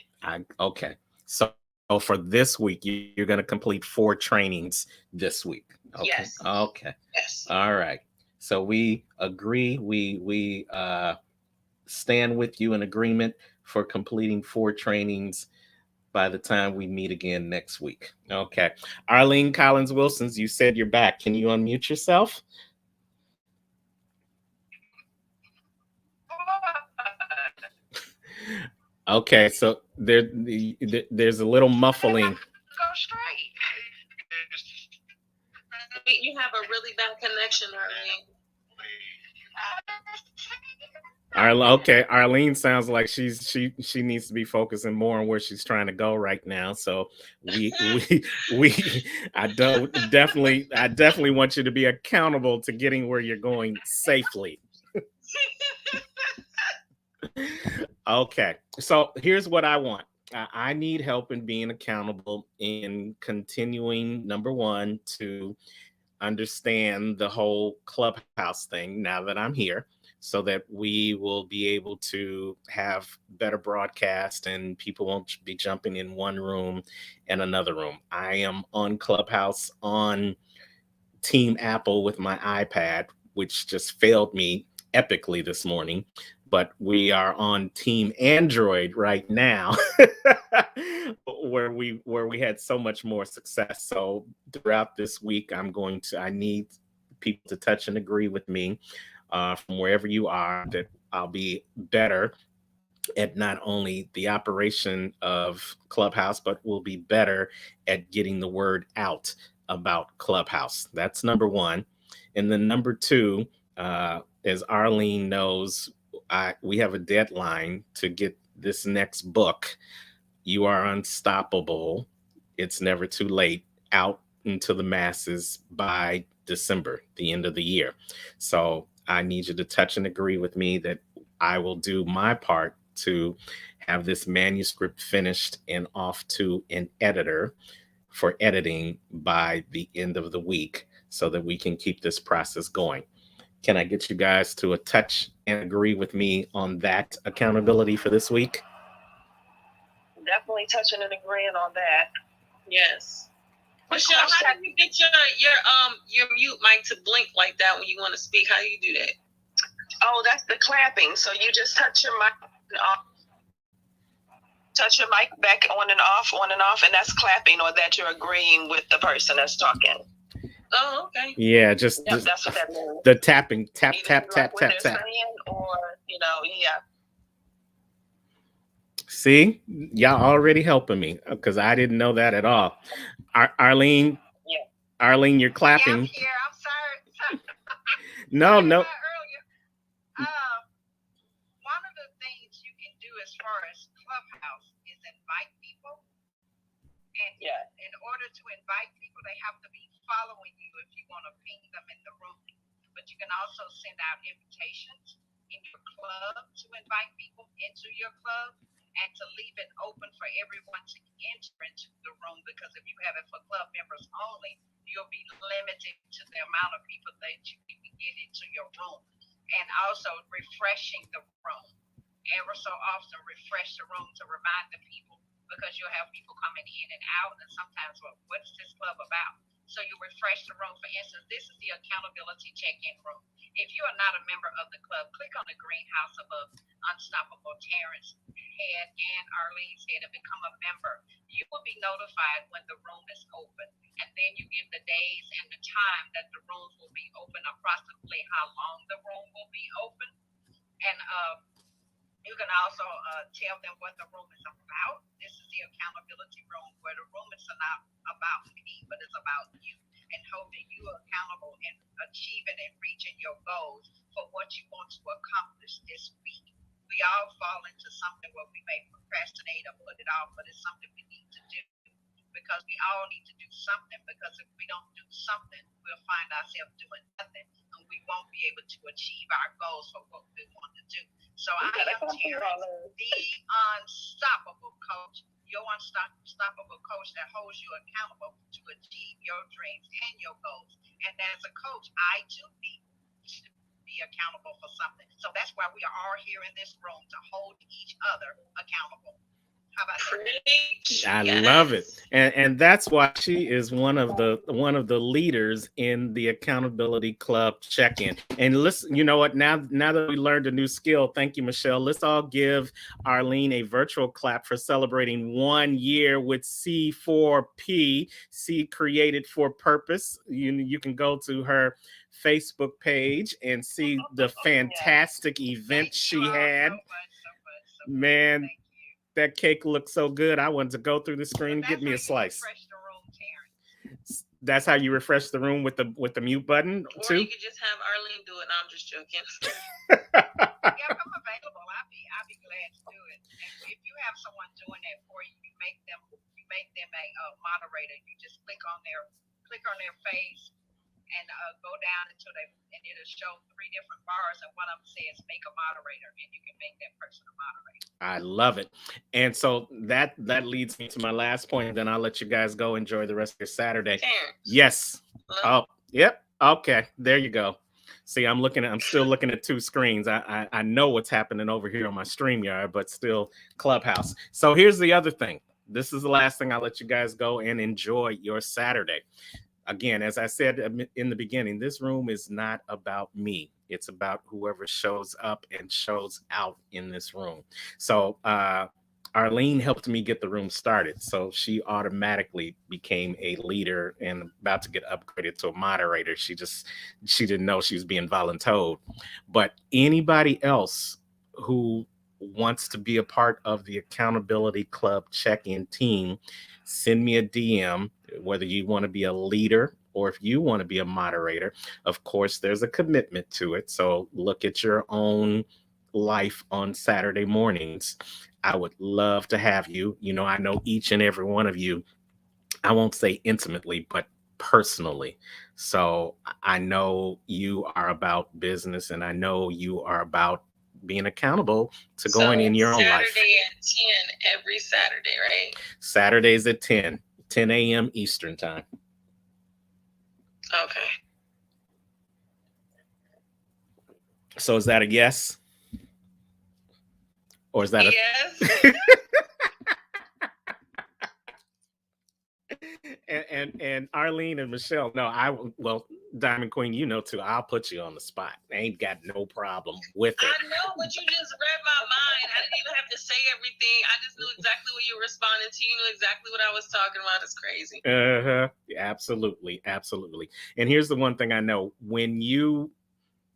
Okay. So for this week, you're going to complete 4 trainings this week. Okay. Yes. Okay. Yes. All right. So we agree. We stand with you in agreement for completing 4 trainings by the time we meet again next week. Okay. Arlene Collins Wilsons, you said you're back. Can you unmute yourself? Okay, so there's a little muffling. Go straight. You have a really bad connection, Arlene. Okay, Arlene sounds like she needs to be focusing more on where she's trying to go right now. So I definitely want you to be accountable to getting where you're going safely. Okay, so here's what I want. I need help in being accountable in continuing, number one, to understand the whole Clubhouse thing now that I'm here, so that we will be able to have better broadcast and people won't be jumping in one room and another room. I am on Clubhouse on Team Apple with my iPad, which just failed me epically this morning. But we are on Team Android right now, where we had so much more success. So throughout this week, I need people to touch and agree with me from wherever you are that I'll be better at not only the operation of Clubhouse, but will be better at getting the word out about Clubhouse. That's number one. And then number two, as Arlene knows, we have a deadline to get this next book, You Are Unstoppable. It's Never Too Late, out into the masses by December, the end of the year. So I need you to touch and agree with me that I will do my part to have this manuscript finished and off to an editor for editing by the end of the week so that we can keep this process going. Can I get you guys to a touch and agree with me on that accountability for this week? Definitely touching and agreeing on that. Yes. Michelle, how do you get your mute mic to blink like that when you want to speak? How do you do that? Oh, that's the clapping. So you just touch your mic off. Touch your mic back on and off, and that's clapping, or that you're agreeing with the person that's talking. Oh, okay. Yeah, that's what that means. The tapping, tap, Either tap, tap, like tap, tap. Or, yeah. See, y'all already helping me because I didn't know that at all. Arlene, yeah. Arlene, you're clapping. Yeah, I'm here. I'm sorry. No. Earlier. One of the things you can do as far as Clubhouse is invite people. And in order to invite people, they have to be following you if you want to ping them in the room. But you can also send out invitations in your club to invite people into your club, and to leave it open for everyone to enter into the room, because if you have it for club members only, you'll be limited to the amount of people that you can get into your room. And also refreshing the room. Ever so often refresh the room to remind the people, because you'll have people coming in and out, and sometimes, well, what's this club about? So you refresh the room. For instance, this is the accountability check-in room. If you are not a member of the club, click on the green house above Unstoppable Terrence head and Arlene's head and become a member. You will be notified when the room is open, and then you give the days and the time that the rooms will be open, approximately how long the room will be open. And you can also tell them what the room is about. This is the accountability room, where the room is not about me, but it's about you, and holding you accountable and achieving and reaching your goals for what you want to accomplish this week. We all fall into something where we may procrastinate or put it off, but it's something we need to do, because we all need to do something. Because if we don't do something, we'll find ourselves doing nothing, and we won't be able to achieve our goals for what we want to do. So I am Terrence, the unstoppable coach, your unstoppable coach that holds you accountable to achieve your dreams and your goals. And as a coach, I too need to be accountable for something. So that's why we are all here in this room, to hold each other accountable. How about that? I love it. And that's why she is one of the leaders in the Accountability Club check-in. And listen, you know what? Now that we learned a new skill, thank you, Michelle. Let's all give Arlene a virtual clap for celebrating 1 year with C4P, C Created for Purpose. You can go to her Facebook page and see the fantastic event she had. Man, that cake looked so good. I wanted to go through the screen and get me a slice. That's how you refresh the room with the mute button too. Or you could just have Arlene do it. No, I'm just joking. Yeah, I'm available. I'll be glad to do it. And if you have someone doing that for you, you make them a moderator. You just click on their face and go down until and it'll show 3 different bars, and one of them says make a moderator, and you can make that person a moderator. I love it. And so that leads me to my last point, and then I'll let you guys go enjoy the rest of your Saturday. Terrence. Yes. Oh, yep. Okay. There you go. See, I'm still looking at 2 screens. I know what's happening over here on my StreamYard, but still Clubhouse. So here's the other thing. This is the last thing. I'll let you guys go and enjoy your Saturday. again, as I said in the beginning, this room is not about me. It's about whoever shows up and shows out in this room. So, Arlene helped me get the room started. So she automatically became a leader and about to get upgraded to a moderator. She didn't know she was being voluntold. But anybody else who wants to be a part of the Accountability Club check-in team, send me a DM, whether you want to be a leader or if you want to be a moderator. Of course, there's a commitment to it. So look at your own life on Saturday mornings. I would love to have you. You know, I know each and every one of you. I won't say intimately, but personally. So I know you are about business and I know you are about being accountable to going in your own life. Saturday at 10, every Saturday, right? Saturdays at 10 a.m. Eastern time. Okay. So is that a yes? Or is that yes? and Arlene and Michelle, no, well, Diamond Queen, you know too. I'll put you on the spot. I ain't got no problem with it. I know, but you just read my mind. I didn't even have to say everything. I just knew exactly what you were responding to. You knew exactly what I was talking about. It's crazy. Absolutely, absolutely. And here's the one thing I know: when you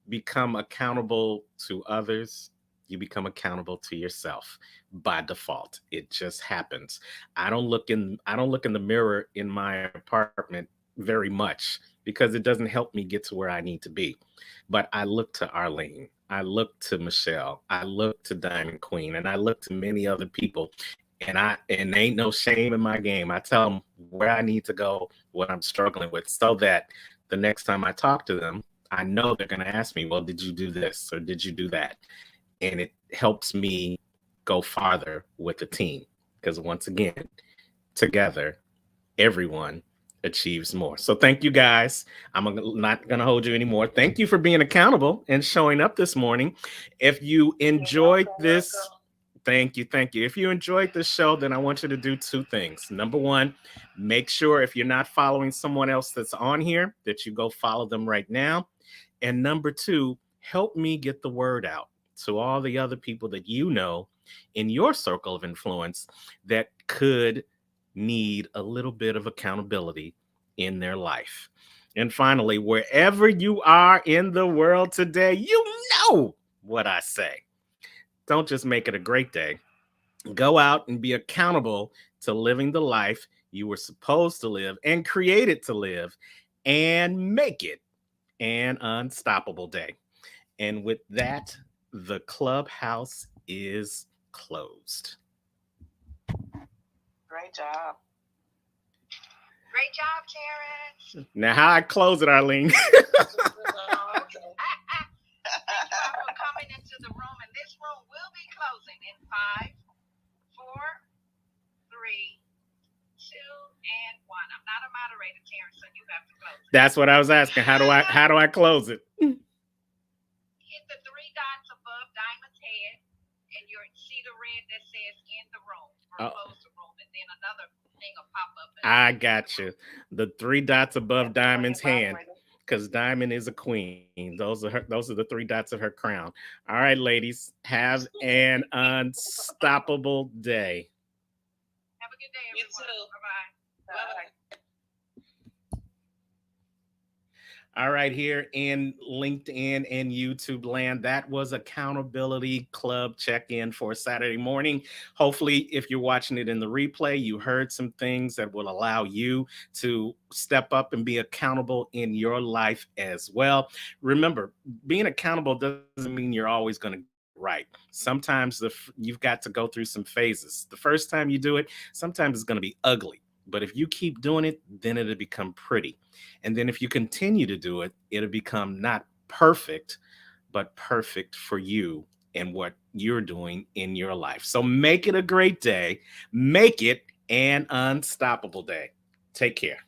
become accountable to others, you become accountable to yourself by default. It just happens. I don't look in the mirror in my apartment very much because it doesn't help me get to where I need to be. But I look to Arlene, I look to Michelle, I look to Diamond Queen, and I look to many other people. And ain't no shame in my game. I tell them where I need to go, what I'm struggling with, so that the next time I talk to them, I know they're going to ask me, well, did you do this or did you do that? And it helps me go farther with the team because once again, together, everyone achieves more. So thank you guys. I'm not going to hold you anymore. Thank you for being accountable and showing up this morning. If you enjoyed this, thank you. If you enjoyed this show, then I want you to do two things. Number one, make sure if you're not following someone else that's on here, that you go follow them right now. And number two, help me get the word out to all the other people that you know in your circle of influence that could need a little bit of accountability in their life. And finally, wherever you are in the world today, you know what I say. Don't just make it a great day. Go out and be accountable to living the life you were supposed to live and created to live, and make it an unstoppable day. And with that, the clubhouse is closed. Great job. Great job, Terrence. Now, how I close it, Arlene? Thank you all for coming into the room, and this room will be closing in 5, 4, 3, 2, and 1. I'm not a moderator, Terrence, so you have to close it. That's what I was asking. How do I close it? Hit the 3 dots above Diamond's head, and you'll see the red that says "in the room" or "close the room," and then another thing will pop up. I got you. The 3 dots above Diamond's hand, because Diamond is a queen. Those are the 3 dots of her crown. All right, ladies, have an unstoppable day. Have a good day, everyone. You too. Bye-bye. Bye. All right, here in LinkedIn and YouTube land, that was Accountability Club check-in for Saturday morning. Hopefully, if you're watching it in the replay, you heard some things that will allow you to step up and be accountable in your life as well. Remember, being accountable doesn't mean you're always going to get it right. Sometimes you've got to go through some phases. The first time you do it, sometimes it's going to be ugly. But if you keep doing it, then it'll become pretty. And then if you continue to do it, it'll become not perfect, but perfect for you and what you're doing in your life. So make it a great day. Make it an unstoppable day. Take care.